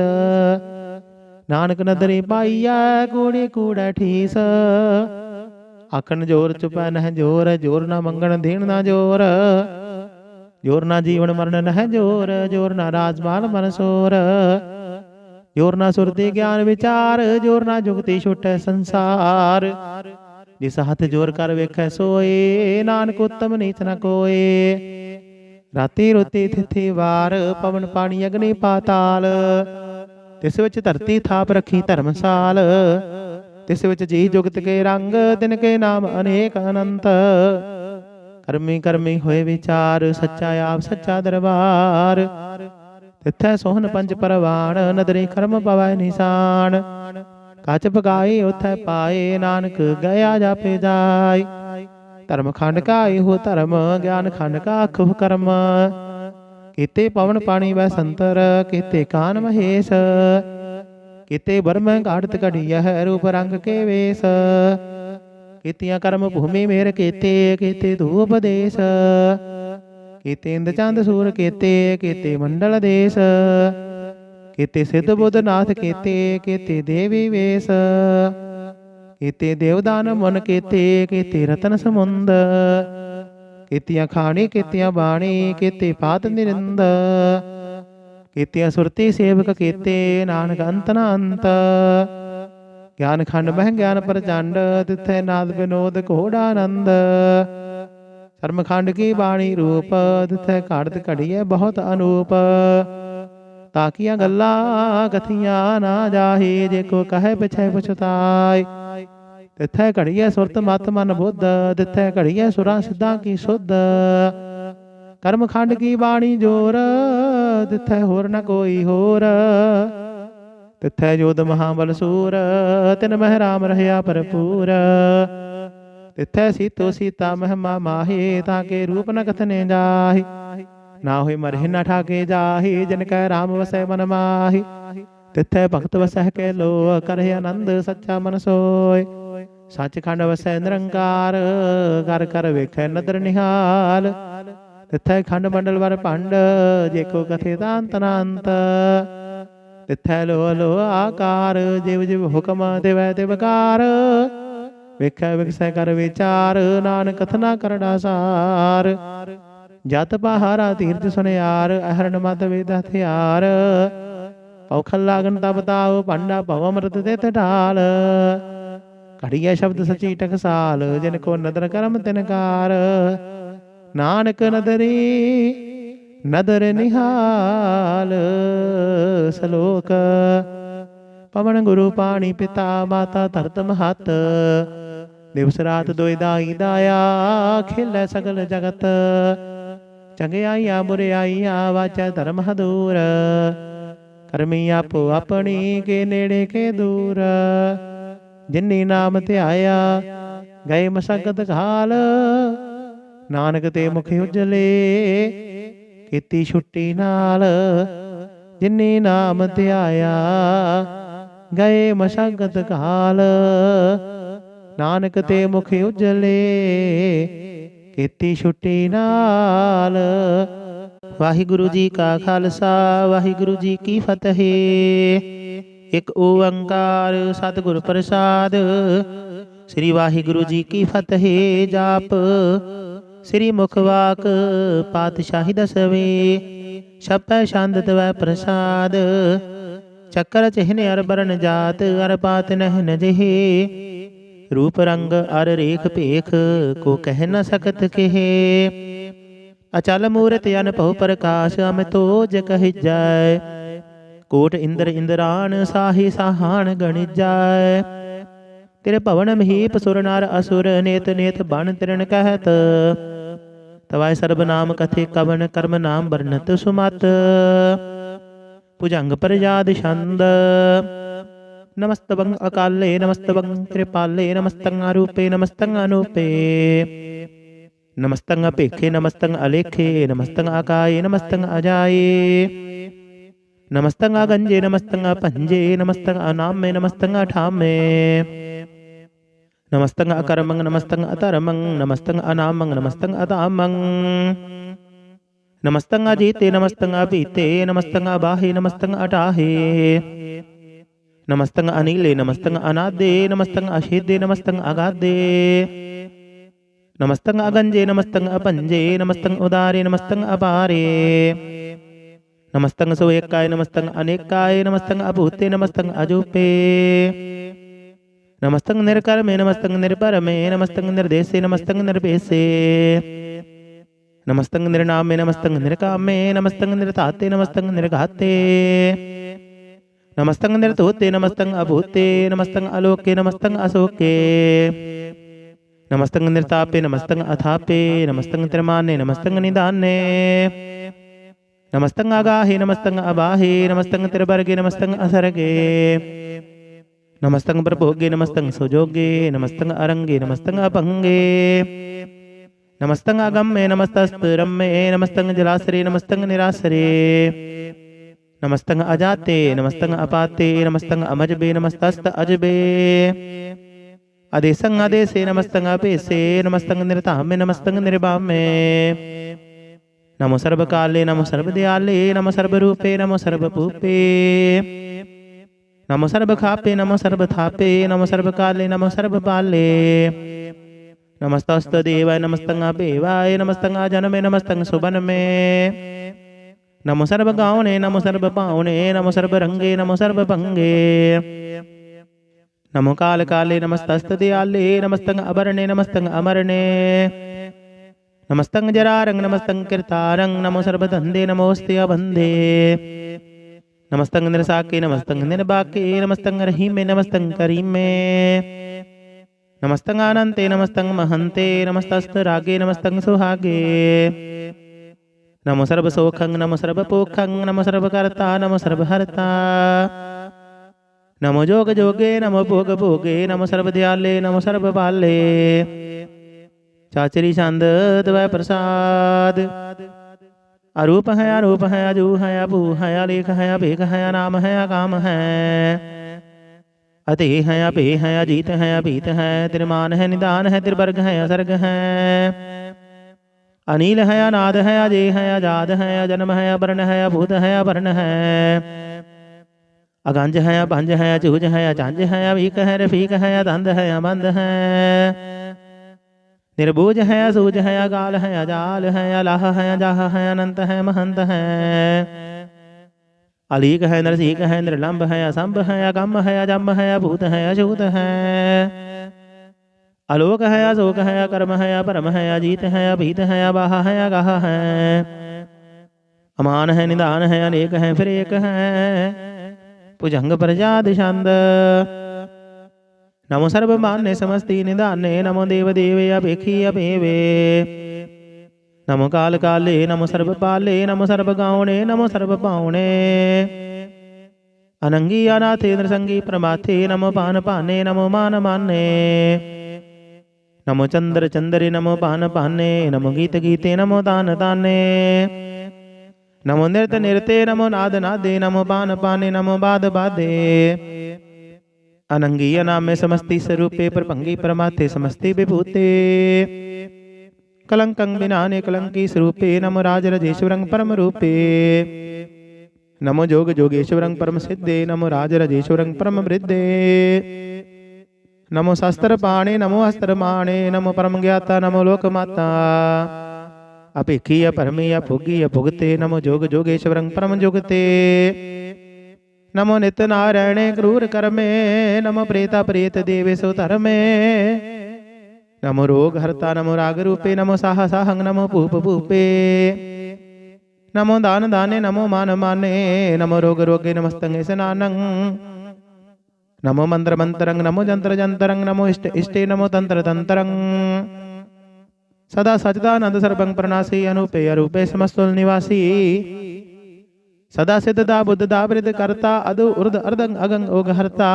नानक नदरी पाईया कूड़े कूड़ा ठीस। आखन जोर चुपै नह जोर जोर ना मंगण देण ना जोर। जोर ना जीवन मरण नह जोर जोर ना राजमाल मन सोर। जोर ना सुरती ज्ञान विचार जोर ना जुगती छुटै संसार। जिस हथ जोर कर वेखै सोए नानक उत्तम नीच न कोए। राती रोती थिथि वार पवन पानी अग्नि पाताल। तिस विच धरती थाप रखी धर्मसाल। तिस विच जी जुगत के रंग दिन के नाम अनेक अनंत। करमी करमी होए विचार सच्चा आप सच्चा दरबार। तिथै सोहन पंच परवान नदरी कर्म पवै निशान। कच पगाई उथै पाए नानक गया जापे जाय। धर्म खंड का हो धर्म ज्ञान खंड का खुभ कर्म। किते पवन पानी वै संतर किते कान महेश। किते ब्रह्म घाड़त घड़िया रूप रंग के वेश। कितियां कर्म भूमि मेर केते केते धूप देश। केते इंद चंद सूर केते केते मंडल देश। केते सिद्ध बुद्ध नाथ केते केते देवी वेश। केते देवदान मन केते केते रतन समुंद। केतियां खाणी केतियां बाणी केते पात निरिंद। केतियां सुरती सेवक केते नानक अंत न अंत। ज्ञान खंड मह ज्ञान प्रचंड तिथै नाद विनोद घोड़ानंद। धर्म खंड की बाणी रूप तिथै घड़त घड़िए बहुत अनूप। ताकिया गल्ला कथियां ना जाहे जे को कहे पिछे पछताए। तिथै घड़िए सुरत मत मन बुद्ध तिथै घड़िए सुरा सिद्धा की शुद्ध। कर्म खंड की बाणी जोर तिथै होर न कोई होर। तिथै जोध महाबल सूर तिन मह राम रहया भरपूर। तिथै सीतो सीता महिमा माहे ताके रूप न कथने जाहि। ना होई मरहि न ठाके जाहि जिन कै राम वसै मन माहि। तिथै भगत वसह के लो करहि आनंद सच्चा मन सोय। सचखंड वसै निरंकार कर कर वेखै नदर निहाल। तिथै खंड मंडल वर भंड जेको कथे दांत नांत। तिथै लो लो आकार जिव जिव हुक्म देवै दिवकार। वेखै विकसै कर विचार नानक कथना करड़ा सार। जत पहारा तीर्थ सुनियार अहरण मत वेद हथियार। औखल लागन तब ताओ पंडा भव अमृत तित ढाल। ਘੜੀਐ ਸ਼ਬਦ ਸਚੀ ਟਕਸਾਲ, ਜਿਨ ਕੋ ਨਦਰ ਕਰਮ ਤਿਨਕਾਰ। ਨਾਨਕ ਨਦਰੀ ਨਦਰ ਨਿਹਾਲ। ਸਲੋਕ। ਪਵਨ ਗੁਰੂ ਪਾਣੀ ਪਿਤਾ ਮਾਤਾ ਧਰਤ ਮਹਤ। ਦਿਵਸ ਰਾਤ ਦੋਇ ਦਾਈ ਦਾਇਆ, ਖੇਲੇ ਸਗਲ ਜਗਤ। ਚੰਗਿਆਈਆਂ ਬੁਰਿਆਈਆਂ ਵਾਚੈ ਧਰਮ ਹਦੂਰ। ਕਰਮੀ ਆਪੋ ਆਪਣੀ, ਕੇ ਨੇੜੇ ਕੇ ਦੂਰ। ਜਿਨੀ ਨਾਮ ਧਿਆਇਆ, ਗਏ ਮਸਕਤ ਘਾਲ। ਨਾਨਕ ਤੇ ਮੁਖ ਉਜਲੇ, ਕੀਤੀ ਛੁੱਟੀ ਨਾਲ। ਜਿਨੀ ਨਾਮ ਧਿਆਇਆ, ਗਏ ਮਸਕਤ ਘਾਲ। ਨਾਨਕ ਤੇ ਮੁਖ ਉਜਲੇ, ਕੀਤੀ ਛੁੱਟੀ ਨਾਲ। ਵਾਹਿਗੁਰੂ ਜੀ ਕਾ ਖਾਲਸਾ, ਵਾਹਿਗੁਰੂ ਜੀ ਕੀ ਫਤਿਹ। ਇਕ ਓੰਕਾਰ ਸਤਿਗੁਰ ਪ੍ਰਸਾਦ। ਸ੍ਰੀ ਵਾਹਿਗੁਰੂ ਜੀ ਕੀ ਫਤਿਹ। ਜਾਪ ਸ੍ਰੀ ਮੁਖ ਵਾਕ ਪਾਤਸ਼ਾਹੀ ਦਸਵੇਂ। ਛਪੈ ਛੰਦ ਤਵੈ ਪ੍ਰਸਾਦ। ਚੱਕਰ ਚਿਹਨ ਅਰ ਬਰਨ ਜਾਤ, ਅਰ ਪਾਤ ਨਹਿ ਨ ਜਿਹੇ। रूप रंग अर रेख पेख, को कह न सकत केहे। अचल मूरत अनभव प्रकाश, अमितोज कहि जाय। कोट इंद्र इंद्रान, साही साहान गणित जाय। तेरे भवन महीप सुर नर असुर, नेत नेत बन तिरन कहत। तवाय सर्ब नाम कथे कवन, कर्म नाम वर्णत सुमत। भुजंग प्रजाद छंद। नमस्तवं अकाले, नमस्तवं कृपाले, नमस्तं अरूपे, नमस्तं अनूपे। नमस्तं अपेखे, नमस्तं अलेखे, नमस्तं अकाये, नमस्तं अजाये। नमस्तं अगंजे, नमस्तं अपंजे, नमस्तं अनामे, नमस्तं अठामे। नमस्तं अकर्मं, नमस्तं अतर्मं, नमस्तं अनामं, नमस्तं अतामं। नमस्तं अजीते, नमस्तं अपीते, नमस्तं अबाहे, नमस्तं अटाहे। नमस्तं अनिले, नमस्तं अनादे, नमस्तं अशेदे, नमस्तं अगादे। नमस्तं अगंजे, नमस्तं अपंजे, नमस्तं उदारे, नमस्तं अपारे। नमस्तं सोएकाय, नमस्तं अनेकाय, नमस्तं अभूते, नमस्तं अजूपे। नमस्तं निर्कर्मे, नमस्तं निर्परमे, नमस्तं निर्देशे, नमस्तं निर्पेशे। नमस्तं निर्नामे, नमस्तं निर्कामे, नमस्तं निर्ताते, नमस्तं निर्घाते। नमस्तं निर्तोते, नमस्तं अभूते, नमस्तं अलोके, नमस्तं अशोके। नमस्तं निर्तापे, नमस्तं अथापे, नमस्तं त्रिमाने, नमस्तं निदाने। नमस्तं अगाहे, नमस्तं अबाहे, नमस्तं त्रिवर्गे, नमस्तं असर्गे। नमस्तं प्रभोगे, नमस्तं सुजोगे, नमस्तं अरंगे, नमस्तं अपंगे। नमस्तं अगम्ये, नमस्तस्तरम्ये, नमस्तं जलासरे, नमस्तं निरासरे। नमस्तं अजाते, नमस्तं अपाते, नमस्तं अमजबे, नमस्तस्त अजबे। अदेशं अदेशे, नमस्तं अपेशे, नमस्तं निर्तामे, नमस्तं निर्बामे। नमो सर्वकाले, नमो सर्वदयाले, नमो सर्वरूपे, नमो सर्वभूपे। नमो सर्वखापे, नमो सर्वथापे, नमो सर्वकाले, नमो सर्वपाले। नमस्तस्तदेवाय, नमस्तं अपेवाय, नमस्तं अजन्मे, नमस्तं सुबन्मे। नमो सर्व गावने, नमो सर्व पावने, नमो सर्व रंगे, नमो सर्व भंगे। नमो काल काले, नमस्तस्त दयाले, नमस्तं अभरणे, नमस्तं अमरणे। नमस्तं जरारंग, नमस्तं कीर्तारंग, नमो सर्व धंधे, नमोस्ते अबंधे। नमस्तं निर्साके, नमस्तं निर्बाके, नमस्तं रहीमे, नमस्तं करीमे। नमस्तं अनंते, नमस्तं महंते, नमस्तस्त रागे, नमस्तं सुहागे। नमो सर्वसोखं, नमो सर्वपोखं, नमो सर्वकर्ता, नमो सर्वहर्ता। नमो जोग जोगे, नमो भोग भोगे, नमो सर्वदयाले, नमो सर्वपाले। चाचरी छंद तवै प्रसाद। अरूप है, अरूप है, अजू है, अभू है, अलेख है, अभेख है, अनाम है, अकाम है। अते है, अभे है, अजीत है, अभीत है, तिरमान है, निदान है, तिरवर्ग है, असर्ग है। अनिल है, अनाद है, अजय है, आजाद है, अजन्म है, अवर्ण है, अभूत है, अवर्ण है। अगंज है, अभंज है, अचूज है, अचांज है, अवीक है, रफीक है, अदंध है, अमंद है। निर्बूज है, असूज है, अगाल है, अजाल है, अलाह है, अजाह है, अनंत है, महंत है। अलीक है नरसीक है निर्लंब है असंभ है अगम है अजम है अभूत है अछूत है अलोक है अशोक है अकर्म है अपरम है अजीत है अभीत है अबाह है अगाह है अमान है निदान है अनेक है फिर एक है भुजंग प्रजाद छंद नमो सर्वमान्य समस्ति निदाने नमो देव देवे अपेखी अपेवे नमो काल काले नमो सर्वपाले नमो सर्वगावणे नमो सर्वपावणे अनंगी अनाथे नृसंगी प्रमाथे नमो पान पाने नमो मान माने नमो चंद्र चंद्रे नमो पान पाने नमो गीत गीते नमो दान दाने नमो नृत्य नृत्य नमो नाद नादे नमो पान पाने नमो बाद बादे अनंगी अनामे समस्ति स्वरूपे प्रभंगी परमाथे समस्ति विभूते कलंकं विनाने कलंकी स्वरूपे नमो राजराजेश्वरं परम रूपे नमो जोग जोगेश्वरं परम सिद्धे नमो राजराजेश्वरं परम वृद्धे नमो शास्त्र पाणे नमो अस्त्र माणे नमो परम ज्ञाता नमो लोकमाता अपेखीय परमीय भोगीय भुगते नमो जोग जोगेश्वरं परम जुगते नमो नित्य नारायणे क्रूर कर्मे नमो प्रेता प्रेत देवेशो धर्मे नमो रोग हरता नमो राग रूपे नमो साह साहंग नमो भूप भूपे नमो दान दाने नमो मान माने नमो रोग रोगे नमस्तंगे स्नानं नमो मंत्र मंत्रंग नमो जंत्र जंतरंग नमो इष्ट इष्टे नमो तंत्र तंत्रंग सदा सचिदानंद सर्वं प्रणासी अनुपे अरूपे समस्तुल निवासी सदा सिद्धदा बुद्धदा वृद्ध कर्ता अदु उर्द अर्दंग अगंग ओग हरता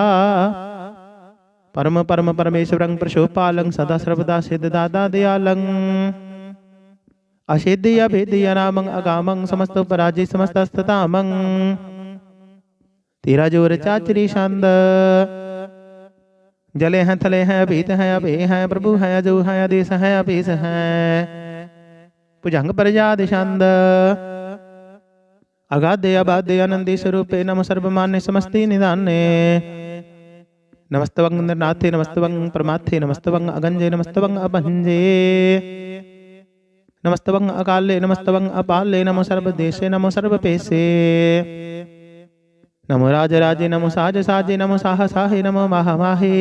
परम परम परमेश्वरं प्रशोपालं सदा सर्वदा सिद्धदादा दयालं अशेद्य अभेद्य नामं अगामं समस्त पराजय समस्तस्ततामं तेरा जोर चाचरी छंद जले हैं थले हैं अभीत हैं अभे हैं प्रभु हैं अजो हैं आदेश हैं अभेस हैं भुजंग प्रजाद छंद अगाधे अबाधे आनंदी स्वरूपे नमो सर्वमान्य समस्ति निदाने नमस्तवं नरनाथे नमस्तवं परमाथे नमस्तवं अगंजे नमस्तवं अभंजे नमस्तवं अकाले नमस्तवं अपाले नमो सर्वदेशे नमो सर्वपेशे नमो राजराजे नमो साज साजे नमो साह साहे नमो माह माहे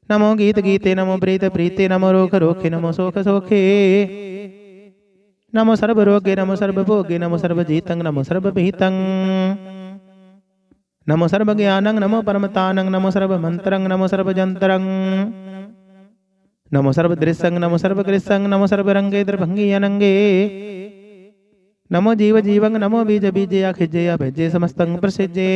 नमो गीत गीते नमो प्रीत प्रीते नमो रोग रोखे नमो सोख सोखे नमो सर्व रोगे नमो सर्व भोगे नमो सर्व जीतं नमो सर्व भीतं नमो सर्व ज्ञानं नमो परमतानं नमो सर्व मंत्रं नमो सर्व जंतरं नमो सर्व दृश्यं नमो सर्व कृष्यं नमो सर्व रंगे द्रभंगी अनंगे नमो जीव जीवं नमो बीज बीजे अखिजे अभेजे समस्तं प्रसिजे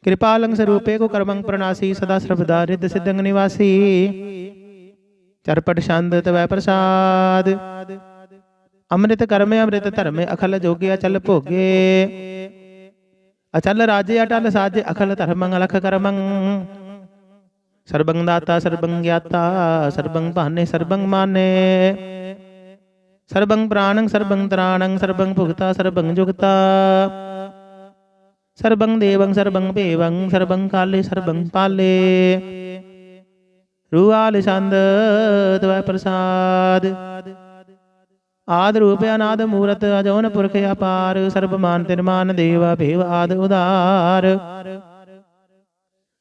कृपालं स्वरूपे को कर्मं प्रणासी सदा सर्वदा रिद्ध सिद्धं निवासी चरपट शांत तवै प्रसाद अमृत कर्मे अमृत धर्मे अखल जोगे अचल भोगे अचल राजे अटल साजे अखल धर्मं अलख कर्मं सर्वं दाता सर्वं ज्ञाता सर्वं पाने सर्वं माने सर्वं प्राणं सर्वं त्राणं सर्वं भुगता सर्वं जुगता सर्वं देवं सर्वं पेवं सर्वं काले सर्वं पाले रूआल छंद तवै प्रसाद आद रूप अनाद मूरत अजौन पुरख अपार सर्वमान तिरमान देव भेव आद उदार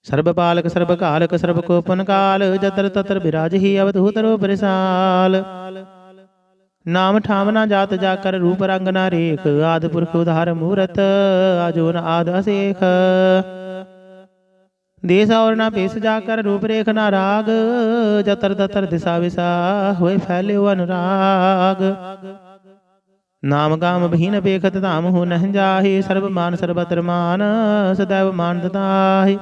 सर्वपालक सर्वकालक सर्वकोपन काल जतर ततर विराज ही अवधूत रूप रिसाल नाम ठामना जात जाकर रूप रंग ना रेख आद पुरख उधार मूरत अजोन आद असेख देश और ना पेश जाकर रूप रेख ना राग जतर ततर दिशा विशा हुए फैले अनुराग नाम काम भीन पेखत धाम हो न जाहि सर्वमान सर्वत्र मान सदैव मान दताहि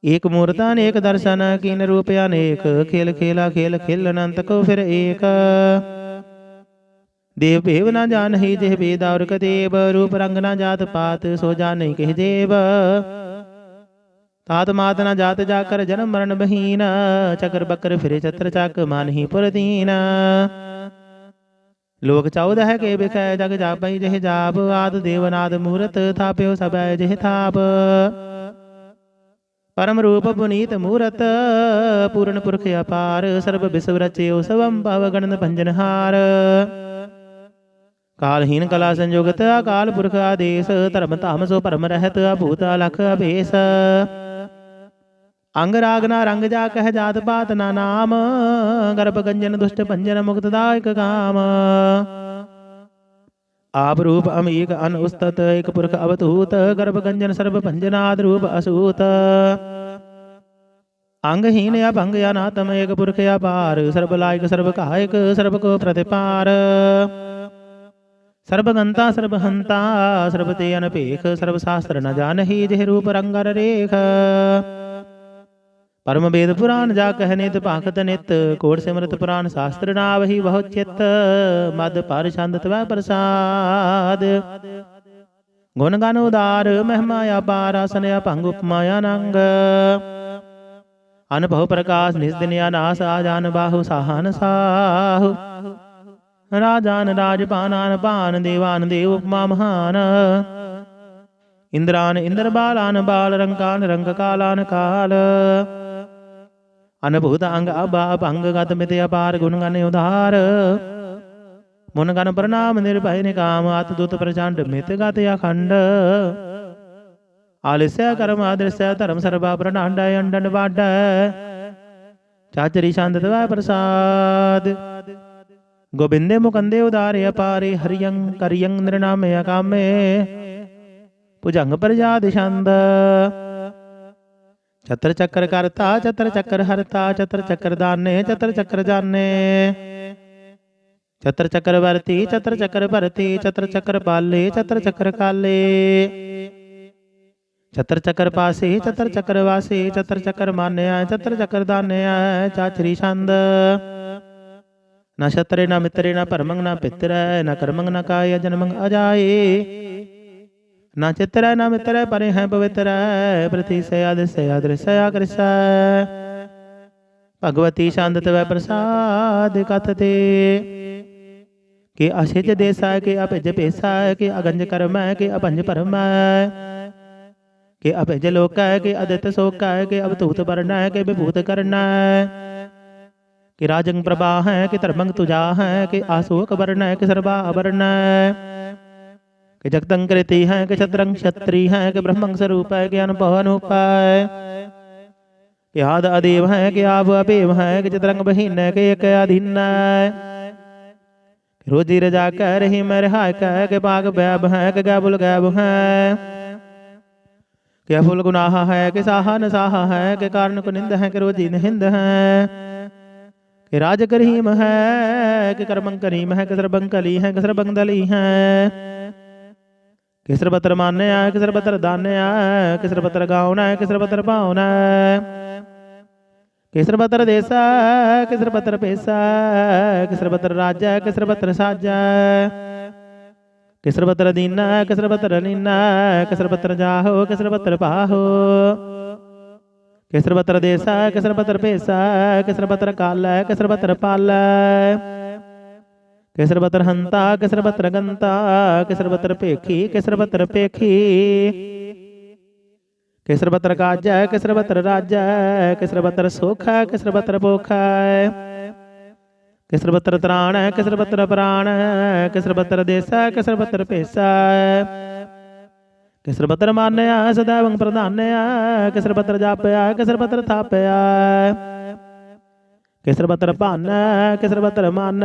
एक मूर्तान एक दर्शन कीन रूप अनेक खेल खेला खेल खेल अनंत को फिर एक देव भेव न जान ही जेह वेद और कदेव रूप रंग न जात पात सो जान नहीं कह देव तात मात न जात जाकर जन्म मरण बहीन चक्र बकर फिरे छत्र चाक मान ही पुरदीन लोक 14 के बिखय जग जापई जह जाप आद देवनाद मूरत थाप्यो सब जह थाप परम रूप पुनीत मूरत पूर्ण पुरख अपार सर्व विश्व रचयो सवम पव गणन भंजनहार कालहीन कला संयुगत अकाल पुरख आदेश धर्म धाम सो परम रहत अभूत अलख अभेस अंग रागना रंग जा कह जात पात ना नाम गर्भ गंजन दुष्ट भंजन मुक्तदायक काम आप रूप अमीक अन उस्तत एक पुरख अवधूत गर्भ गंजन सर्व भंजनाद रूप असूत अंगहीन या भंग या नातम एक पुरख या पार सर्व लायक सर्व कायक सर्व को प्रतिपार सर्वगंता सर्वहंता सर्वते अनपेख सर्व शास्त्र न जानहि जह रूप रंगर रेख परम वेद पुराण जा कहनित पाखत नित कोट सिमरत पुराण शास्त्र नावहि बहुत चित्त मद पर छंदत वह प्रसाद गुण गान उदार महिमाया पार आसन या भंग उपमाया नंग अनुभव प्रकाश निस्दिन या नास आजान बाहु साहन साहु राजान राजपानान पान देवान देव उपमा महान इंद्रान इंद्र बालान बाल रंकान रंग कालान काल अनुभूत अंग अबा भंग गत मित अपार गुण गण उधार मुन गण प्रणाम निर्भय निकाम आत दूत प्रचंड मित गत अखंड आलस्य कर्म आदृश्य धर्म सर्वा प्रणांड अंडन बाड चाचरी शांत प्रसाद गोविंदे मुकंदे उदारे अपारे हरियं करियं नृणामे अकामे भुजंग प्रजाद छंद चतर चक्र करता चतर चक्र हरता चतर चक्र दाने चतर चक्र जाने चतर चक्र वर्ती चतर चक्र भरती चतर चक्र पाले चतर चक्र काले चतर चक्र पासे चतर चक्र वासे चतर चक्र माने चतर चक्र दाने चाचरी छंद न शत्रे न मित्रे न परमंग न पितर न कर्मंग न काय जन्मंग अजाए न चित्र न मित्र परे हैं पवित्र प्रति से अदृश्य अकृष्य भगवती शांत व प्रसाद कथते के अशिज देसा के अभिज पेशा के अगंज कर्म के अभंज परम के अभिज लोक के अदित शोक के अवधूत वर्ण के विभूत कर्ण कि राजंग प्रभा है कि धर्मंग तुजा है कि आशोक वर्ण के सर्वा अवर्ण कि जगतंग कृति है कि छत्रंग क्षत्री है कि ब्रह्मंग स्वरूप है कि अनुभव अनूप है कि आद अदेव है कि आव अपेव है कि चित्रंग बहीन है कि एक अधीन है रोजी रजा कह रही मैं रिहाय कह के बाग बैब है कि गैबुल गैब है कि अफुल गुनाह है कि साहा न साहा है कि कारण को निंद है कि रोजी निंद है कि राज करीम है कि कर्मंग करीम है कि सर्वंग कली है कि सर्वंग दली है कि सर्वत्र मान्य है कि सर्वत्र दान्य है कि सर्वत्र गाउना है कि सर्वत्र पाउना है कि सर्वत्र देसा है कि सर्वत्र पैसा है कि सर्वत्र राजा है कि सर्वत्र साजा कि सर्वत्र दीना है कि सर्वत्र लीना है कि सर्वत्र जाहो कि सर्वत्र पाहो कि सर्वत्र देसा है कि सर्वत्र पैसा है कि सर्वत्र काल है कि सर्वत्र पाल कि सर्वत्र हंता कि सर्वत्र गंता कि सर्वत्र पेखी कि सर्वत्र पेखी कि सर्वत्र काज है कि सर्वत्र राज है कि सर्वत्र सुख है कि सर्वत्र भोख है कि सर्वत्र त्राण है कि सर्वत्र प्राण है कि सर्वत्र देश है कि सर्वत्र पैसा है कि सर्वत्र मान्य सदैव प्रधान कि सर्वत्र जापया कि सर्वत्र थापया कि सर्वत्र पान कि सर्वत्र मान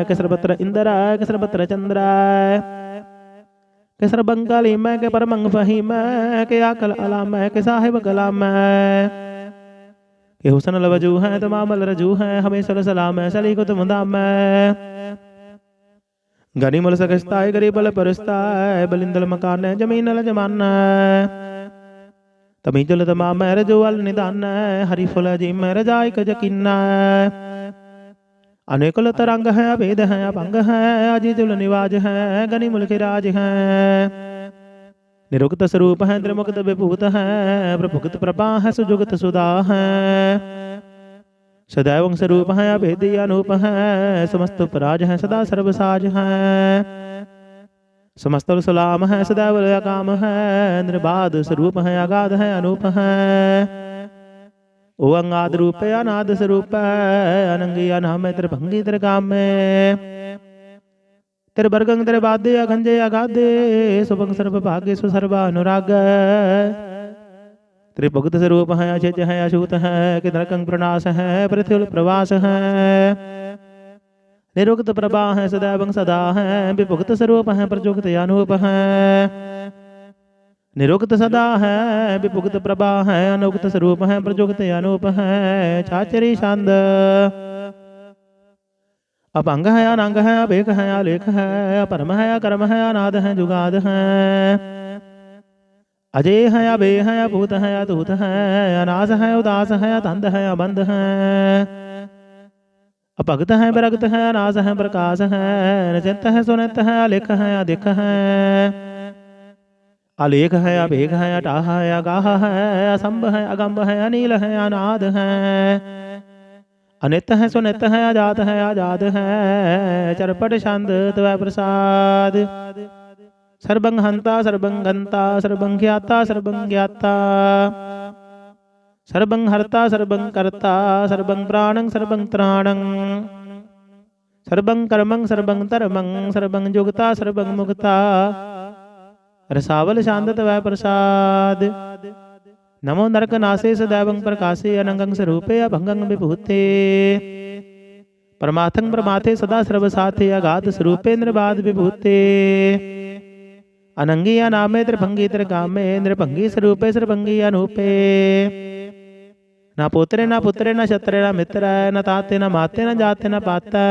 कि सर्वत्र इंद्र कि सर्वत्र चंद्र कि सर्वंकाली मैं के परमंग फहीम के आकल अलाम के साहिब कलाम कि हुसन लवजू है तमामल रजू है हमेशा सलाम है सली को तुम दाम गनी मुल सकस्ता है गरीब बल परस्ता है बलिंदल मकान है जमीन ल जमान तमीजुल तमाम है रजो अल निदान है हरि फुल जी में रजाई क यकीन अनेकुल तरंग है अभेद है अभंग है अजीजुल निवाज है गनी मुल के राज है निरुक्त स्वरूप है त्रिमुक्त विभूत है प्रभुक्त प्रभा है सुजुगत सुधा है सदैव स्वरूप है अभेदी अनूप है समस्त पराज है सदा सर्वसाज है समस्त सलाम है सदैव काम है निर्बाध स्वरूप है अगाध है अनूप है ओ अंगाद रूप है अनाद स्वरूप है अनंगी अनाम त्रिभंगी त्रिकाम में तेरे बरगंग तेरे बादे अखंजे अगाधे सुभंग सर्व भाग्य सुसर्वा अनुराग तेरे भुगत स्वरूप है अचेत है अछूत है कि नरकंग प्रणाश है पृथ्वी प्रवास है निरुक्त प्रभा है सदैव सदा है विभुक्त स्वरूप है प्रजुक्त अनूप है निरुक्त सदा है विभुक्त प्रभा है अनुक्त स्वरूप है प्रजुक्त अनूप है चाचरी छंद अपंग है अनंग है अभेक है अलेख है अपरम है अकर्म है अनाद है जुगाद है अजय है अभे है अभूत है अतूत है अनास है उदास है अतंद है अबंध है अपगत है विरगत है अनास है प्रकाश है नचिंत है सुनित है अलेख है अधिक है अलेख है अभेक है अटाह है अगाह है असंभ है अगंभ है अनील है अनाद है अनित है सुनित है अजात है आजाद है चरपट छंद त्वै प्रसाद सर्वं हंता सर्वं गंता सर्वं ज्ञाता सर्वं ज्ञाता सर्वं हर्ता सर्वं कर्ता सर्वं प्राणं सर्वं त्राणं सर्वं कर्मं सर्वं धर्मं सर्वं जुगता सर्वं मुक्ता रसावल शांत त्वै प्रसाद नमो नरक नासे सदैवं प्रकाशे अनंगं स्वरूपे अभंगं विभूते परमार्थं प्रमाथे सदा सर्वसाथे अगाध स्वरूपे निर्बाध विभूते अनंगी अनामे त्रिभंगी त्रिकामे नृभंगी स्वरूपे सर्वंगी अनूपे न पुत्रे न पुत्रे न शत्रे न मित्र न ताते न माते न जाते न पाता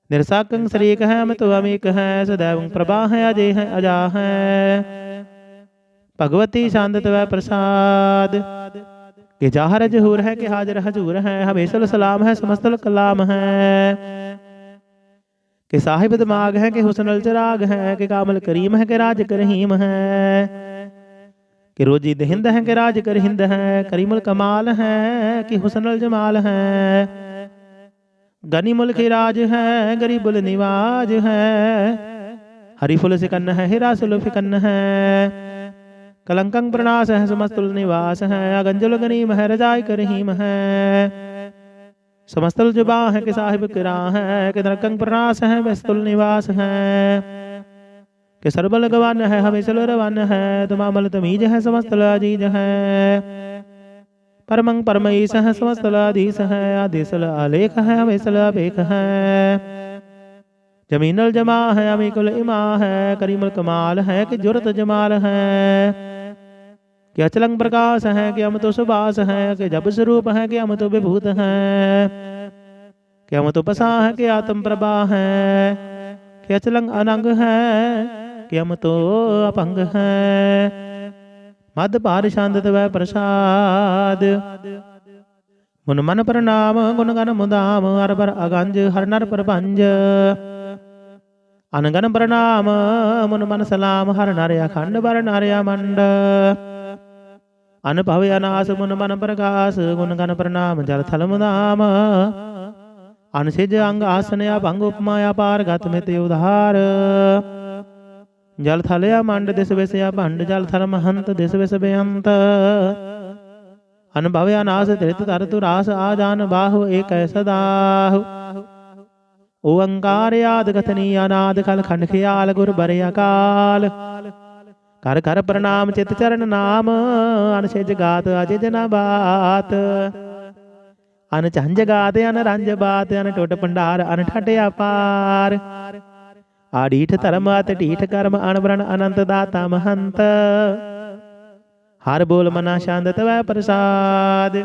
निरसाकं शरीक है अमित अमीक है सदैव प्रभा है अजय है अजा है भगवती शांत त्वै प्रसाद कि जाहर जहूर है कि हाजर हजूर है हमेशा सलाम है समस्तल कलाम है कि साहिब दिमाग है कि हुस्नल चिराग है कि कामल करीम है कि राज करहीम है कि रोजी दहिंद है कि राज करहिंद है करीमुल कमाल है कि हुस्नल जमाल है गनी मुल्क राज है गरीबुल निवाज है हरिफुल सिकन्न है हिरा सुल फिकन्न है कलंकं प्रणाश है समस्तुल निवास है अगंजुल गनीम है रजाई करहीम है समस्तुल जुबा है कि साहिब किरा है कि नरकंग प्रणाश है वस्तुल निवास है कि सरबल गवान है हमेशल रवान है तुमामल तमीज है समस्तल अजीज है परमंग परमईस है समस्तल आधीस है आदेशल आलेख है हमेशल अभेख है जमीनल जमा है अमीकुल इमा है करीमुल कमाल है कि जुरत जमाल है कि अचलंग प्रकाश है कि अमृत सुबास है कि जब स्वरूप है कि अमृत विभूत है कि अमृत पसा है कि आत्म प्रभा है कि अचलंग अनंग है कि अमृत अपंग है मद पार शांत त्वै प्रसाद मुन मन प्रणाम गुण गण मुदाम हर पर अगंज हर नर प्रपंज अनगन प्रणाम मुन मन सलाम हर नर अखंड बर नर मंड अनुभव अनास मुन मन प्रकाश गुण गण प्रणाम जल थल मुदाम अनसिज अंग आसन भंग उपमाया पार गत मित उधार जल थलया मंड दिस विषया भंड जल थल महंत दिस विष बेअंत अनुभव अनास त्रित तर तुरास आजान बाहु एक सदाहु ओंकार याद कथनी अनाद खल खंड ख्याल गुर बर अकाल कर कर प्रणाम चित चरण नाम अनसिज गात अजिज न बात अन झंझ गात अन रंज बात अन टोट भंडार अन ठट अपार आडीठ धर्म अत ढीठ कर्म अनवरण अनंत दाता महंत हर बोल मना शांत त्वै प्रसाद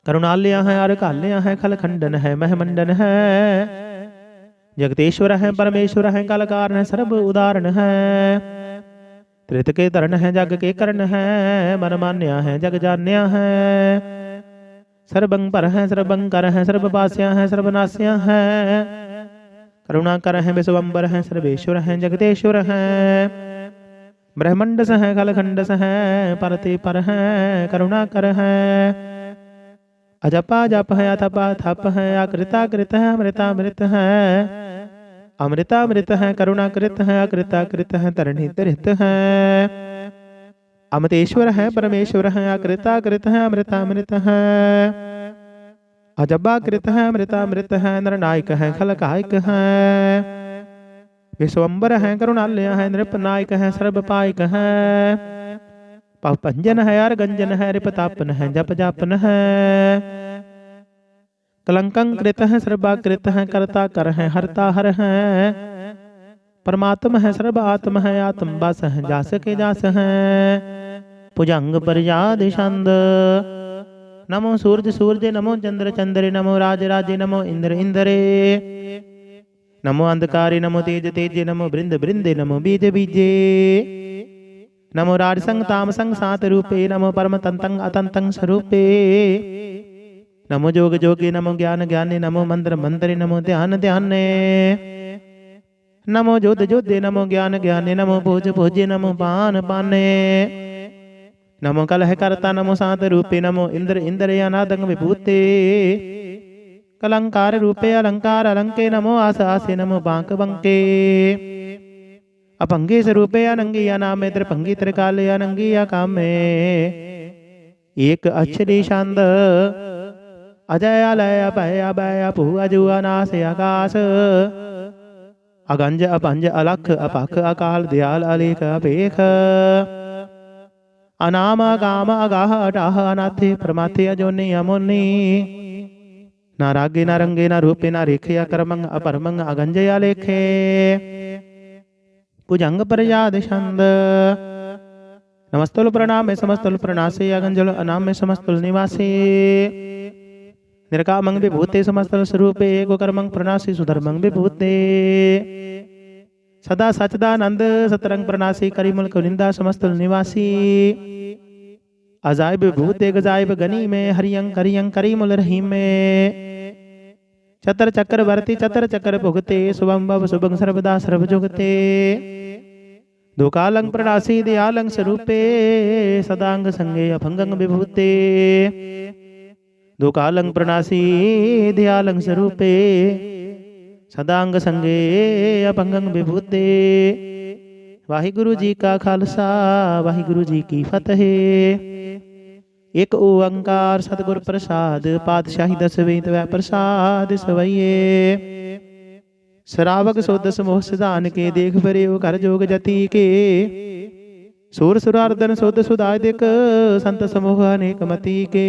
करुणालय है और काल्य है खल खंडन है महमंडन है जगतेश्वर है परमेश्वर है कल कारण है सर्व उदाहरण है त्रित के तरण है जग के करण है मन मान्या है जग जान्या है सर्वं पर है सर्वं कर है सर्वपास्या है सर्वनास्या है करुणा कर है विश्वम्बर है सर्वेश्वर है जगतेश्वर है ब्रह्मंड स है खलखंड स है परते पर है करुणा कर है अजपा जप है अथपा थप है अकृता कृत है अमृता मृत है अमृता मृत है करुणा कृत है अकृता कृत है तरणी तृत है अमृतेश्वर है परमेश्वर है अकृता कृत है अमृता मृत है अजब्बा कृत है मृतामृत है नरनायक है खलकायक है विश्वम्बर है करुणालय है नृपनायक है सर्वपायक है पंजन है यार गंजन है रिपतापन है जप जापन है कलंकं कृत है सर्वाकृत है करता कर है हरता हर है परमात्म है सर्व आत्म है आत्म बस है जास के जास है भुजंग प्रजाद छंद नमो सूरज सूर्य नमो चंद्र चंद्रे नमो राज राजे नमो इंद्र इंद्रे नमो अंधकारे नमो तेज तेजे नमो बृंद बृंदे नमो बीज बीजे नमो राजसंग तामसंग सात रूपे नमो परम तंतंग अतंतंग स्वरूपे नमो जोग जोगे नमो ज्ञान ज्ञाने नमो मंत्र मंत्रे नमो ध्यान ध्याने नमो जोध जोधे नमो ज्ञान ज्ञाने नमो भोज भोजे नमो पान पाने नमो कलह करता नमो सात रूपे नमो इंद्र इंद्र अनादंग विभूते कलंकार रूपे अलंकार अलंके नमो आस आसे नमो बांक बंके अपंगे स्वरूपे अनंगी अनामे त्रिभंगी त्रिकाले अनंगी कामे एक अक्षरी छंद अजय अलय अभय अभय अभु अजु अनास आकाश अगंज अपंज अलख अपख अकाल दयाल अलेख अपेख अनाम अगाम अगाह अटाह अनाथे प्रमाथे अजोनि अमोनि न रागे न रंगे न रूपे न रेखे अकर्मंग अपरमंग अगंजया लेखे भुजंग प्रजाद छंद नमस्तुल प्रणाम समस्तुल प्रणासे अगंजल अनाम में समस्तुल निवासे निरकामंग विभूते समस्तुल स्वरूपे एको कर्मंग प्रणासी सुधर्मंग विभूते सदा सचदानंद सतरंग प्रणासी करीमुल कुनिंदा समस्तुल निवासी अजायब भूते गजायब गनी में हरियं करियं करीमुल रहीम में चतर चक्रवर्ती चतर चक्र भुगते शुभम भव शुभं सर्वदा सर्व जुगते दुकालंग प्रणासी दयालंग स्वरूपे सदांग संगे अभंगंग विभूते दुकालंग प्रणासी दयालंग स्वरूपे सदांग संगे अभंगंग विभूते वाहिगुरु जी का खालसा वाहिगुरु जी की फतेह। एक ओंकार सतगुर प्रसाद पातशाही दसवें तवै प्रसाद सवैये श्रावक सोद समोह सिधान के देख परे कर जोग जति के सूर सुरार्दन सोद सुदायक संत समूह अनेक मति के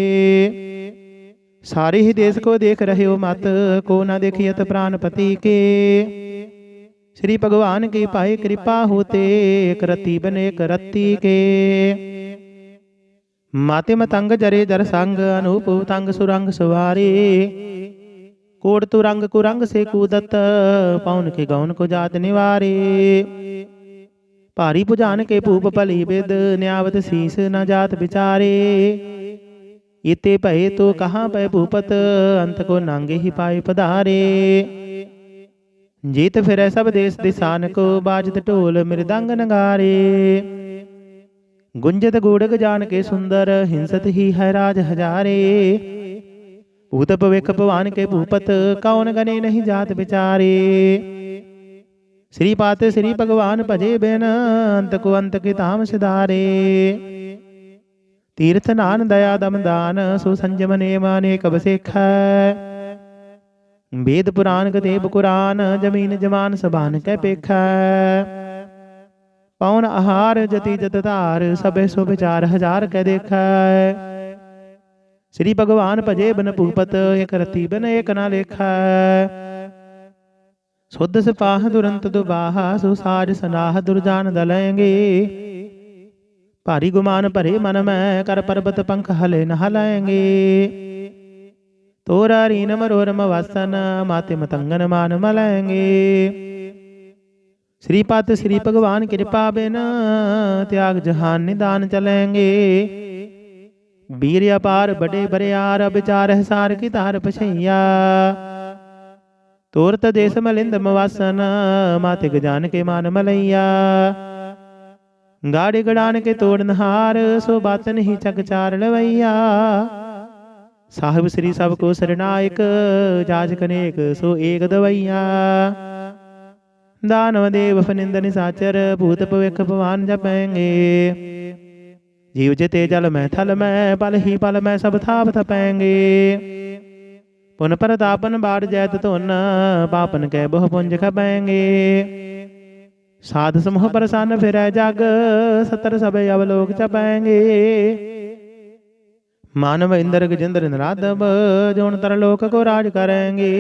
सारे ही देश को देख रहे हो मत को न देखियत प्राणपति के श्री भगवान की पाए कृपा होते करती बने करती के माते मतंग जरे जर संग अनूप तंग सुरंग सवारे कोड तुरंग कुरंग से कूदत पौन के गौन को जात निवारे भारी पुजान के पूप पली बेद न्यावत शीस न जात बिचारे इते भय तो कहाँ पै भूपत अंत को नांगे ही पाए पधारे जीत फिर सब देश दिसान को बाजत ढोल मृदंग नगारे गुंजत गूढ़ जान के सुंदर हिंसत ही है राज हजारे भूत पविख पवान के भूपत कौन गने नहीं जात बिचारे श्रीपात श्री भगवान भजे बेन अंत को अंत के ताम सिधारे तीर्थ नान दया दम दान सुसंजम नेम अनेक बसेख वेद पुराण कतेब कुरान जमीन जमान सबान कै पेख पौन आहार जति जत धार सबे सो विचार हजार कै देख श्री भगवान भजे बन भूपत एक रति बन एक ना लेख शुद्ध सिपाह दुरंत दुबाहा सुसाज सनाह दुर्जान दलेंगे भारी गुमान भरे मन में कर पर्वत पंख हले न हलाएंगे तोरा रीन मरोरम वासन माते मतंगन मान मलाएंगे श्रीपात श्री भगवान कृपा बिन त्याग जहान निदान चलेंगे वीर अपार बड़े बरियार विचार सार की तार पछैया तोरत देश मलिंद मवासन माते गजान के मान मलैया गाड़ी गड़ान के तोड़न हार सो बात नहीं चक चार लवैया साहिब श्री सब को सरनायक जाज कनेक सो एक दवैया दानव देव फनिंदन साचर भूत पविख भगवान जपेंगे जीव जिते जल में थल में पल ही पल में सब थाप थपेंगे पुन परतापन बाढ़ जैत धुन पापन कै बहु पुंज खपैंगे। साध समूह प्रसन्न फिरै जग सतर सब अवलोक चपैंगे। मानव इंद्र गजेंद्र नराधव जोन तरलोक को राज करेंगे।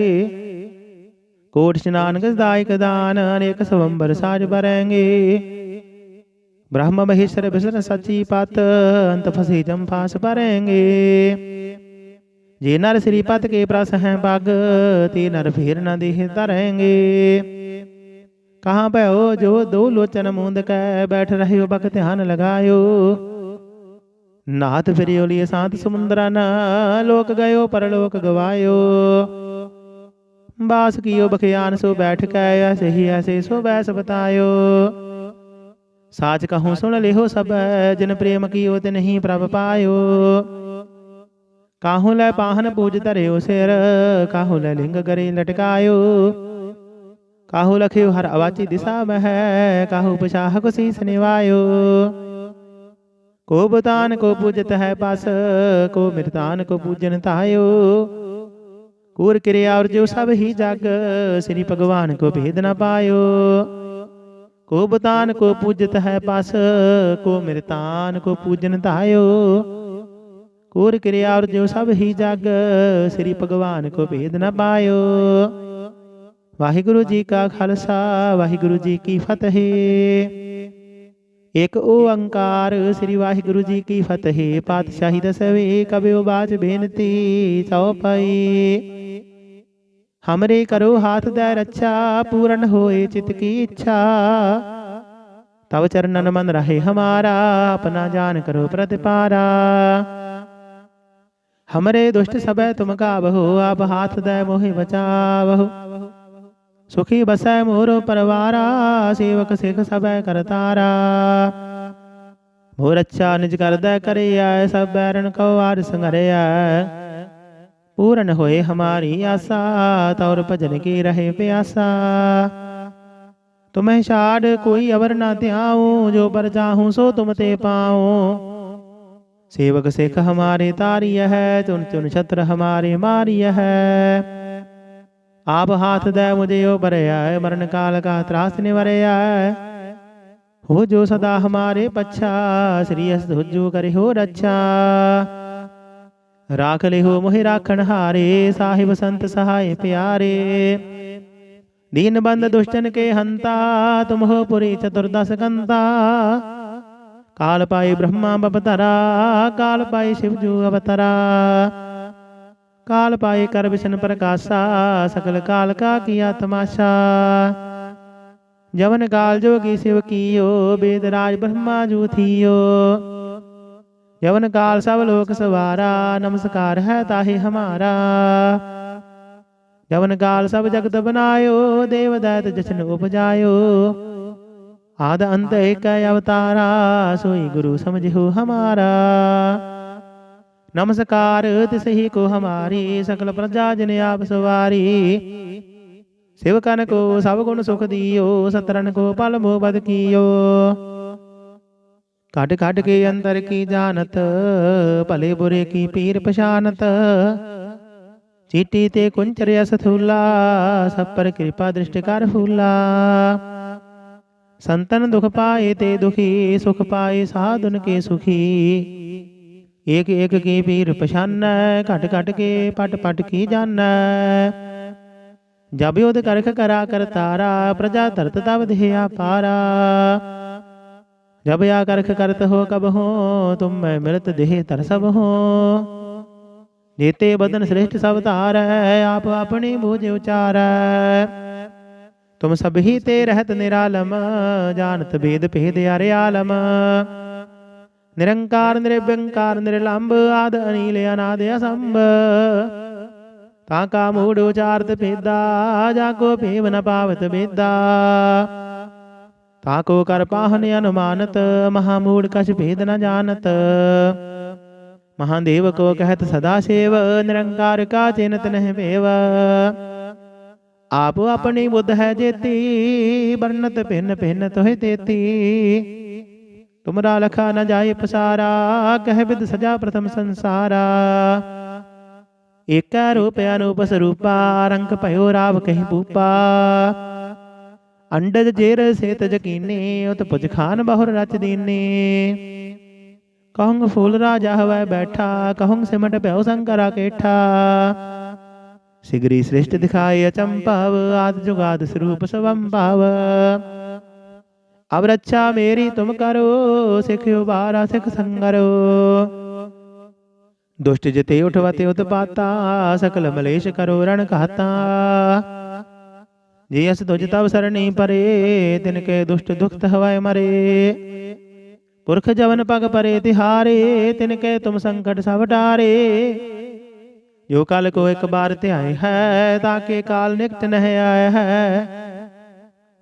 कोट स्नान गजदायक दान अनेक स्वंबर साज भरेंगे। ब्रह्म महेश्वर विष्णु सची पत अंत फसी जम्फास भरेंगे। जे नर श्रीपत के प्रस हैं पग ते नर फिर न देह तरेंगे। कहाँ भयो जो दो लोचन मूंद कै बैठ रहे हो बक ध्यान लगायो। नाथ फिर लिए शांत समुद्रा न लोक गयो परलोक गवायो। बास कियो बखियान सो बैठ कै ऐसे ही ऐसे सो बैस बतायो। साच कहूँ सुन लेहो सब जिन प्रेम कियो तिन ही प्रभ पायो। काहू लै पाहन पूज धर्यो सिर काहू लै लिंग करे लटकायो। काहू लख्यो हर अवाची दिशा में है काहू पछाह को शीस निवायो। को बुतान को पूजत है पास को मृतान को पूजन तायो। कूर क्रिया और जो सब ही जग श्री भगवान को भेद न पायो। को बुतान को पूजत है पास को मृतान को पूजन तायो। कूर क्रिया और जो सब ही जग श्री भगवान को भेद न पायो। वाहिगुरु जी का खालसा वाहिगुरु जी की फतेह। एक ओंकार श्री वाहिगुरु जी की फतेह। पातशाही दसवे कबियो बाज बेनती चौपाई। हमरे करो हाथ दे रक्षा पूर्ण होए चित की इच्छा। तब चरणन मन रहे हमारा अपना जान करो प्रतिपारा। हमरे दुष्ट सबे तुम गावहो आप हाथ दे मोहि बचावहो। सुखी बसै मोरो परवारा सेवक सिख सबे करतारा। मोर अच्छा निज कर दे करिया सब बैरन को आर संगरिया। पूर्ण होए हमारी आशा तौर भजन की रहे प्यासा। तुम्हें छाड़ कोई अवर ना त्याऊं जो पर चाहूं सो तुम ते पाऊं। सेवक सिख हमारे तारिय है चुन चुन छत्र हमारे मारिय है। आप हाथ दे मुझे ओ बरया मरण काल का त्रास निवरया। हो जो सदा हमारे पच्छा श्री हुज्जू करे हो रक्षा। राख ले हो मोहि राखण हारे साहिब संत सहाय प्यारे। दीन बंद दुष्टन के हंता तुम हो पुरी चतुर्दश कंता। काल पाए ब्रह्मा बपतरा काल पाए शिवजू अवतरा। काल पाए कर विष्णु प्रकाशा सकल काल का किया तमाशा। जवन काल जोगी शिव कियो वेद राज ब्रह्मा जू थियो। जवन काल सब लोक सवारा नमस्कार है ताहि हमारा। जवन काल सब जगत बनायो देव दैत जशन उपजायो। आद अंत एक अवतारा सोई गुरु समझो हमारा। नमस्कार तिस ही को हमारी सकल प्रजा जिन आप सवारी। शिवकन को सब गुण सुख दियो सतरन को पल मोह बद कियो। काट काट के अंतर की जानत भले बुरे की पीर पशानत। चीटी ते कुंचर यस थूला सब पर कृपा दृष्टि कर फूला। संतन दुख पाए ते दुखी सुख पाए साधुन के सुखी। एक एक की पीर पछान घट घट के पट पट की जान। जब युद्ध करख करा कर तारा प्रजा धरत तब ध्येया पारा। जब या करख करत हो कब हो तुम मैं मिलत देह तर सब हो। जेते बदन श्रेष्ठ सब तार आप अपनी बूझ उचार। तुम सब ही ते रहत निरालम जानत भेद भेद यारे आलम। निरंकार निर्व्यंकार निर्लंब आद अनिल अनाद असंभ। ताका मूड उचारत भेदा जाको भेव न पावत भेदा। ताको कर पाहन अनुमानत महामूड कछ भेद न जानत। महादेव को कहत सदा सेव निरंकार का चिन्हत नहीं भेव। आप अपनी बुद्ध है जेती वर्णत भिन्न भिन्न तोहि देती। तुमरा लखा न जाए पसारा कह विद सजा प्रथम संसारा। ਏਕੈ ਰੂਪ ਅਨੂਪ ਸਰੂਪਾ ਰੰਗ ਭਇਓ ਰਾਵ ਕਹੀ ਭੂਪਾ ਅੰਡਜ ਜੇਰ ਸੇਤ ਜਕੀਨੇ ਉਤ ਪੁਜ ਖਾਨ ਬਹੁਰ ਰਚ ਦੀਨੇ कहूँ फूल राजा हवै बैठा कहूँ सिमट प्यो शंकरा केठा सिगरी श्रेष्ठ दिखाए अचंपव आदि जुगाद स्वरूप स्वंभव अब रक्षा मेरी तुम करो सिखियो बारा सिख संगरो दुष्ट जिते उठवते उत्पाता सकल मलेश करो रण कहता जे अस तुझ तब सरणी परे तिनके दुष्ट दुखत हवै मरे पुरख जवन पग परे तिहारे तिनके तुम संकट सब डारे जो काल को एक बार ध्याय है ताके काल निकट नह आय है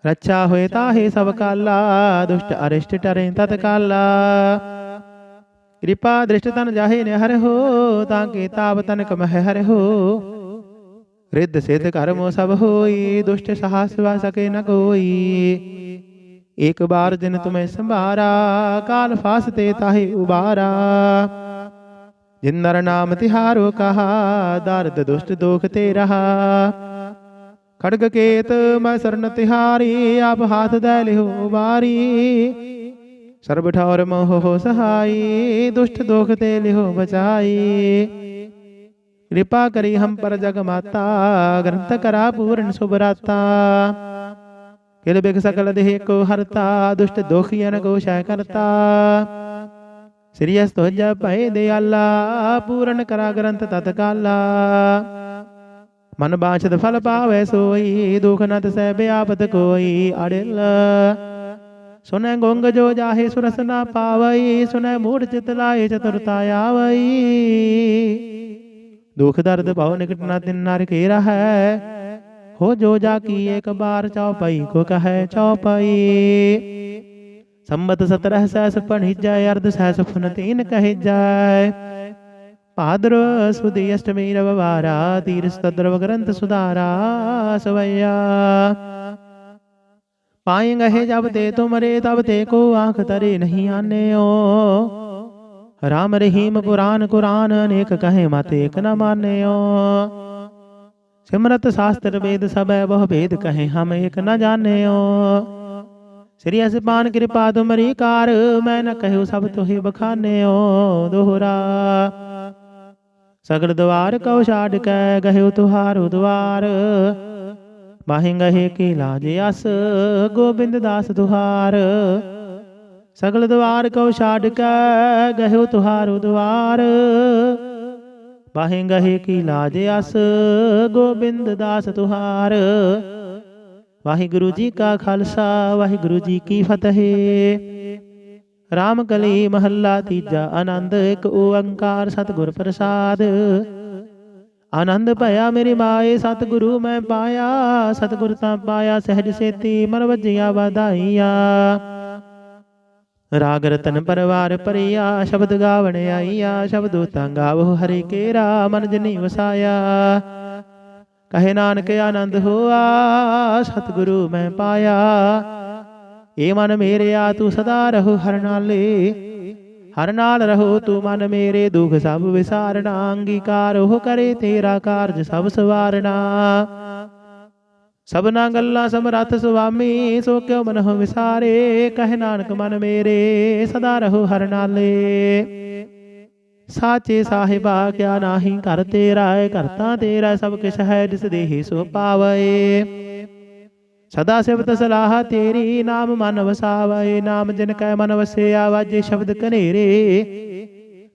रक्षा होए ताहे सब काला दुष्ट अरिष्ट टरे तत्काला कृपा दृष्ट तन जाहे ने हर हो ताके ताप तन कमह हर हो रिद्ध सिद्ध कर्मो सब होई दुष्ट साहस वा सके न कोई एक बार जिन तुम्हें संभारा काल फासते ताहे उबारा जिन नर नाम तिहारो कहा दारद दुष्ट दोख ते रहा खड़ग केत मैं शरण तिहारी आप हाथ दे लिहो उबारी सर्ब ठौर मोह हो सहाई दुष्ट दोख ते लिहो बचाई कृपा करी हम पर जग माता ग्रंथ करा पूर्ण सुभराता किल बिग सकल देह को हरता दुष्ट दोखियन को शय करता श्रीयस तो जप भय दयाला पूर्ण करा ग्रंथ तत्काला मन बाछद फल पावे सोई दुख नत सह व्यापत कोई अड़िल सुन गोंग जो जाहे सुरस ना पावई सुन मूढ़ चित लाए चतुरता आवई दुख दर्द पाव निकट न तिन नर केरा है हो जो जाकी एक बार चौपाई को कहे चौपाई संबत 17 सहस पढ़ी जाय अर्ध सहस फुन 3 कहे जाय भाद्र सुदी अष्टमी रविवारा तीरथ तद्रव ग्रंथ सुधारा सवैया पाएंगे है जब ते तुमरे तब ते को आंख तरे नहीं आने ओ राम रहीम पुराण कुरान अनेक कहे मत एक न माने ओ सिमरत शास्त्र वेद सब बहु भेद कहे हम एक न जाने ओ श्री असपान कृपा तुमरी कार मैं न कहूँ सब तुहि बखाने ओ दोहरा सगल द्वार कौ छाड़ कै गहु तुहारो द्वार बाहि गहे की लाज अस गोबिंद दास तुहार सगल द्वार कौ छाड़ कै गहु तुहारो द्वार बाहि गहे की लाज अस गोबिंद दास तुहार वाहिगुरु जी का खालसा वाहिगुरु जी की फतेह राम कली महला तीजा आनंद एक ओंकार सतगुर प्रसाद आनंद पाया मेरी माए सतगुरु मैं पाया सतगुर ता पाया सहज सेती मन वजिया वाधाइया राग रतन परवार परिया शब्द गावण आईया शब्दो गावो हरि केरा मन जनी वसाया कहे नानक आनंद होआ सतगुरु मैं पाया ए मन मेरे आ तू सदा रहो हर नाल रहो तू मन मेरे दुख सब विसारना अंगीकार हो करे तेरा कारज सब सवारना सबना गल्ला समरथ स्वामी सो क्यों मन हो विसारे कहे नानक मन मेरे सदा रहो हर नाले साचे साहिबा क्या नाही कर तेरा है करता तेरा सब किश है जिस देहि सो पावे सदा सिवत सलाह तेरी नाम मन वसावे नाम जिन कै मन वसे आवाजे शब्द कनेरे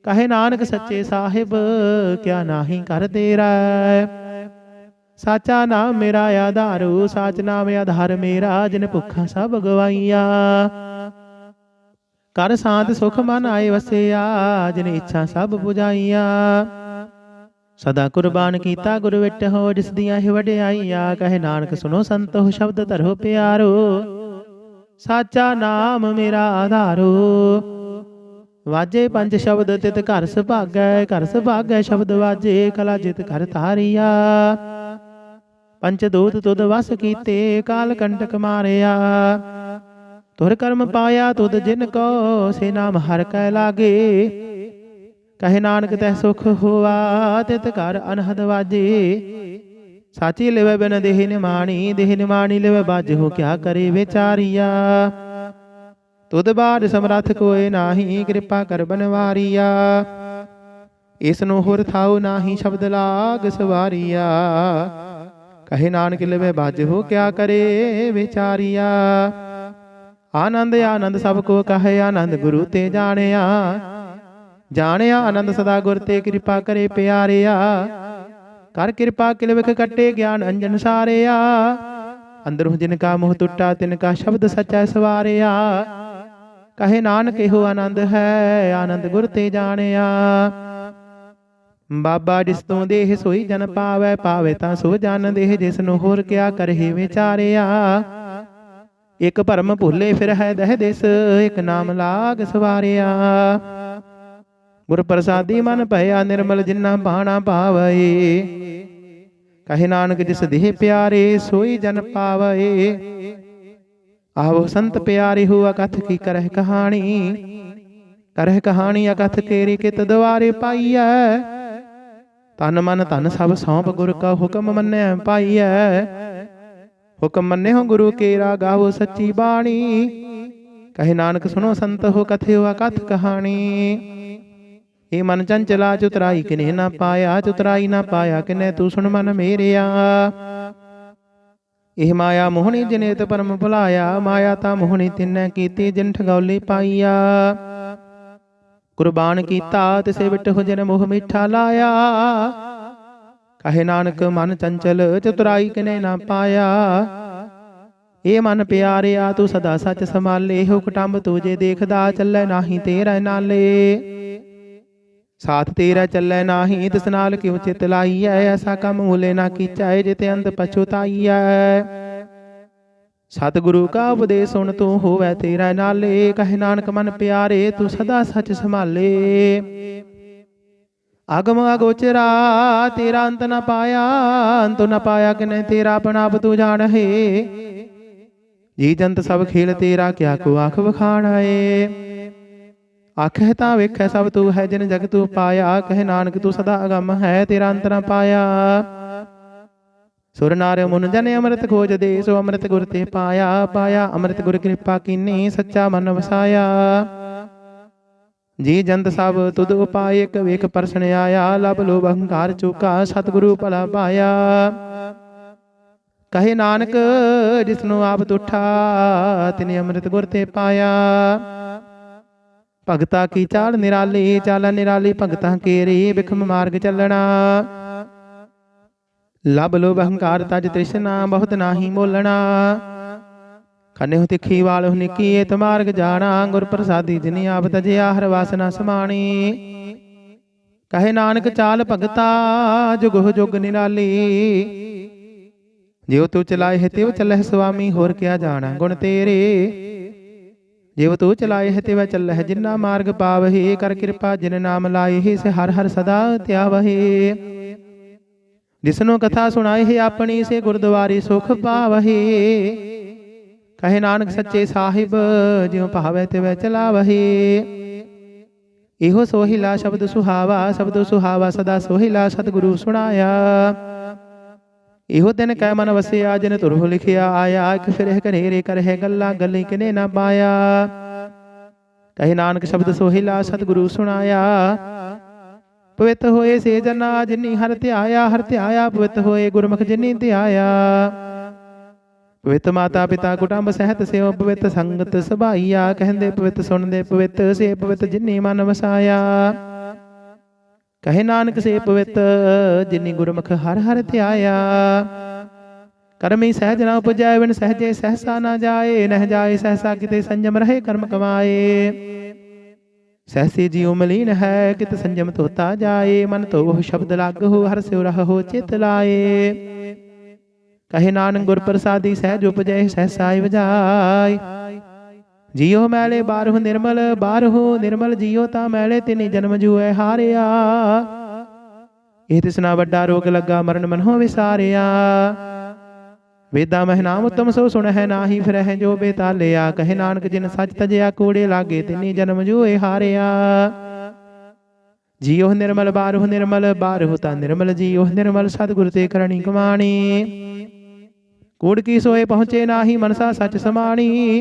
कहे नानक सच्चे साहिब क्या नाही कर तेरा साचा नाम मेरा आधारो साच नाम आधार मेरा जिन भुखा सब गवाइया कर शांत सुख मन आए वसिया जिन इच्छा सब बुझाइया सदा कुर्बान कीता गुरु विट हो जिस दियां ही वड्याइया कहे नानक सुनो संतो शब्द धरो प्यारो साचा नाम मेरा आधारो वाजे पंच शब्द तित घर सुभागै शब्द वाजे कला जित घर तारिया पंच दूत तुद वस कीते काल कंटक मारिया तुर कर्म पाया तुद जिन को से नाम हर कै लागे कहे नानक तह सुख हुआ तित कर अनहद वाजे। साची लिव बिन देह निमाणी लिव बाजहु क्या करे विचारिया। तुद बाद समरथ कोय नाही कृपा कर बनवारिया। इसनु हुर थाउ नाही शब्द लाग सवारिया। कहे नानक लिव बाजहु क्या करे विचारिया। आनंद आनंद सबको कहे आनंद गुरु ते जानिया। जानिया आनंद सदा गुर ते कृपा करे प्यारिया। कर कृपा किल विख कटे ज्ञान अंजन सारिया। अंदरों जिनका मुँह टुटा तिनका शब्द सच्चा सवारिया। कहे नानक एहो आनंद है आनंद गुर ते जानिया। बाबा जिस तू देह सोई जन पावै पावे तां सो जन देह जिसनु होर क्या करहे विचारिया। एक भरम भूले फिर है दह दिस एक नाम लाग सवारिया। गुर प्रसादी मन भया निर्मल जिन्ना बाणा पावे। कहे नानक जिस देह प्यारे सोई जन पावे। आवो संत प्यारे हुआ कथ की करह कहानी। करह कहानी अकथ केरी कित द्वारे पाईऐ। तन मन धन सब सौंप गुर का हुक्म मन्नै पाईऐ। हुक्म मन्ने हो गुरु केरा गावो सच्ची बाणी। कहे नानक सुनो संत हो कथयो अकथ कहानी। ये मन चंचला चुतराई किने ना पाया चुतराई ना पाया किने तू सुन मन मेरिया। यह माया मोहनी जिनेत परम भुलाया। माया ता मोहनी तिन्नै कीती जिन ठगौली पाईया। कुर्बान कीता तिसे बिटहु जिन मोह मिठा लाया। कहे नानक मन चंचल चतुराई किने ना पाया। ये मन प्यारिया तू सदा सच संभाले। हो कुटुंब तुझे देखदा चलै नाही तेरा नाले। साथ तेरा चलै नाही तिस नाल क्यों चित लाईऐ। ऐसा कम मूले ना कीचै जिते अंत पछुताईऐ। सतगुरु का उपदेश सुन तू होवै तेरा नाले। कहे नानक मन प्यारे तू सदा सच संभाले। आगम अगोचरा तेरा अंत न पाया। अंत न पाया किने तेरा अपना आप तू जान है। जी जंत सब खेल तेरा क्या को आख वखाण है। आख है ता वेख सब तू है जिन जग तू पाया। कहे नानक तू सदा अगम है तेरा अंत न पाया। सुर नार मुन जन अमृत खोज दे सो अमृत गुर ते पाया। पाया अमृत गुर कृपा कीनी सच्चा मन वसाया। जी जंत सब तुद उपाय एक वेख परसन आया। लब लोभ अहंकार चूका सतगुरु भला पाया। कहे नानक जिसनु आप तुठा तिने अमृत गुर ते पाया। भगता की चाल निराली चाला निराली भगता केरी बिखम मार्ग चलना। लब लोभ अहंकार तज तृष्णा बहुत नाही मोलना। खने तिखी वाल निकी एत मार्ग जाना। गुर प्रसादी जिनी आप तजिया हर वासना समाणी। कहे नानक चाल भगता जुग जुग निराली। जिव तू चलाए है तिव चलह स्वामी होर क्या जाना गुण तेरे। जिव तू चलाए है तिव चलह जिन्ना मार्ग पावहे। कर कृपा जिन नाम लाए से हर हर सदा त्यावहे। जिसनो कथा सुनाए है अपनी से गुरुद्वारे सुख पावहे। कहे नानक सच्चे साहिब ज्यों पावै तिवै चलावहे। इहो सोहिला शब्द सुहावा सदा सोहिला सतगुरु सुनाया। इहो दिन कै मन वसिया जिन तुरहु लिखिया आया। एक फिर कनेरे कर है गल्ला गली किने ना पाया। कहे नानक शब्द सोहिला सतगुरु सुनाया। पवित्र होए से जना जिनी हर त्याया पवित्र होए गुरमुख जिनी ध्याया। पवित्र माता पिता कुटुंब सहत सेव पवित्र संगत सभाईया। कहंदे पवित्र सुनदे पवित्र से पवित्र जिनी मन वसाया। कहे नानक से पवित्र जिनी गुरमुख हर हर ध्याया। कर्मी सहज ना उपजाए बिन सहजे सहसा ना जाए। नह जाए सहसा किते संयम रहे कर्म कमाए। सहसे जीव मलीन है कित संयम तोता जाए। मन तो वह शब्द लाग हो हर सिर हो चित लाए। कहे नानक गुर प्रसादी सहज उपजय सहसाय बजाय। जियो मैले बारहु निर्मल जियो ता मैले तिनी जन्म जुए हारिया। ये तिसना बड़ा रोग लगा मरण मन हो विसारिया। वेदा मह नाम उत्तम सो सुन है नाही फिर है जो बेतालिया। कहे नानक जिन सच तजया कूड़े लागे तिनी जन्म जुए हारिया। ਜੀਉ ਨਿਰਮਲ ਬਾਰਹੁ ਨਿਰਮਲ, ਬਾਰਹੁ ਤਾਂ ਨਿਰਮਲ ਜੀਉ ਨਿਰਮਲ, ਸਤਿਗੁਰ ਤੇ ਕਰਨੀ ਕਮਾਣੀ। ਕੂੜ ਕੀ ਸੋਏ ਪਹੁੰਚੇ ਨਾਹੀ, ਮਨਸਾ ਸੱਚ ਸਮਾਣੀ।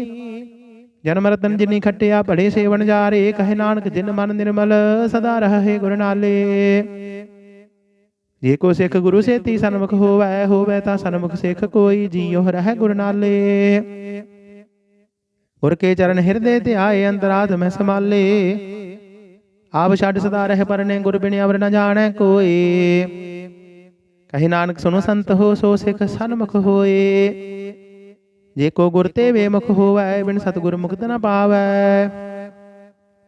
ਜਨਮ ਰਤਨ ਜਿਨੀ ਖੱਟਿਆ, ਭੜੇ ਸੇਵਨ ਜਾਰੇ। ਕਹੇ ਨਾਨਕ ਜਿਨ ਮਨ ਨਿਰਮਲ, ਸਦਾ ਰਹੇ ਗੁਰ ਨਾਲੇ। ਜੇ ਕੋ ਸਿੱਖ ਗੁਰੂ ਸੇਤੀ ਸਨਮੁਖ ਹੋਵੈ, ਹੋਵੈ ਤਾਂ ਸਨਮੁਖ ਸਿੱਖ ਕੋਈ। ਜੀਉ ਰਹਿ ਗੁਰ ਨਾਲੇ। ਗੁਰ ਕੇ ਚਰਨ ਹਿਰਦੇ ਧਿਆਏ, ਅੰਤਰਾਤਮ ਮੈਂ ਸਮਾਲੇ। ਆਪ ਛੱਡ ਸਦਾ ਰਹਿ ਪਰਨੇ, ਗੁਰ ਬਿਨ ਅਵਰ ਨ ਜਾਣੈ ਕੋਈ। ਕਹੇ ਨਾਨਕ ਸੁਨੋ ਸੰਤ ਹੋ, ਸੋ ਸਿੱਖ ਸਨਮੁਖ ਹੋਏ। ਜੇ ਕੋ ਗੁਰ ਤੇ ਵੇਮੁਖ ਹੋਵੈ, ਬਿਨ ਸਤਿਗੁਰ ਮੁਕਤ ਨ ਪਾਵੈ।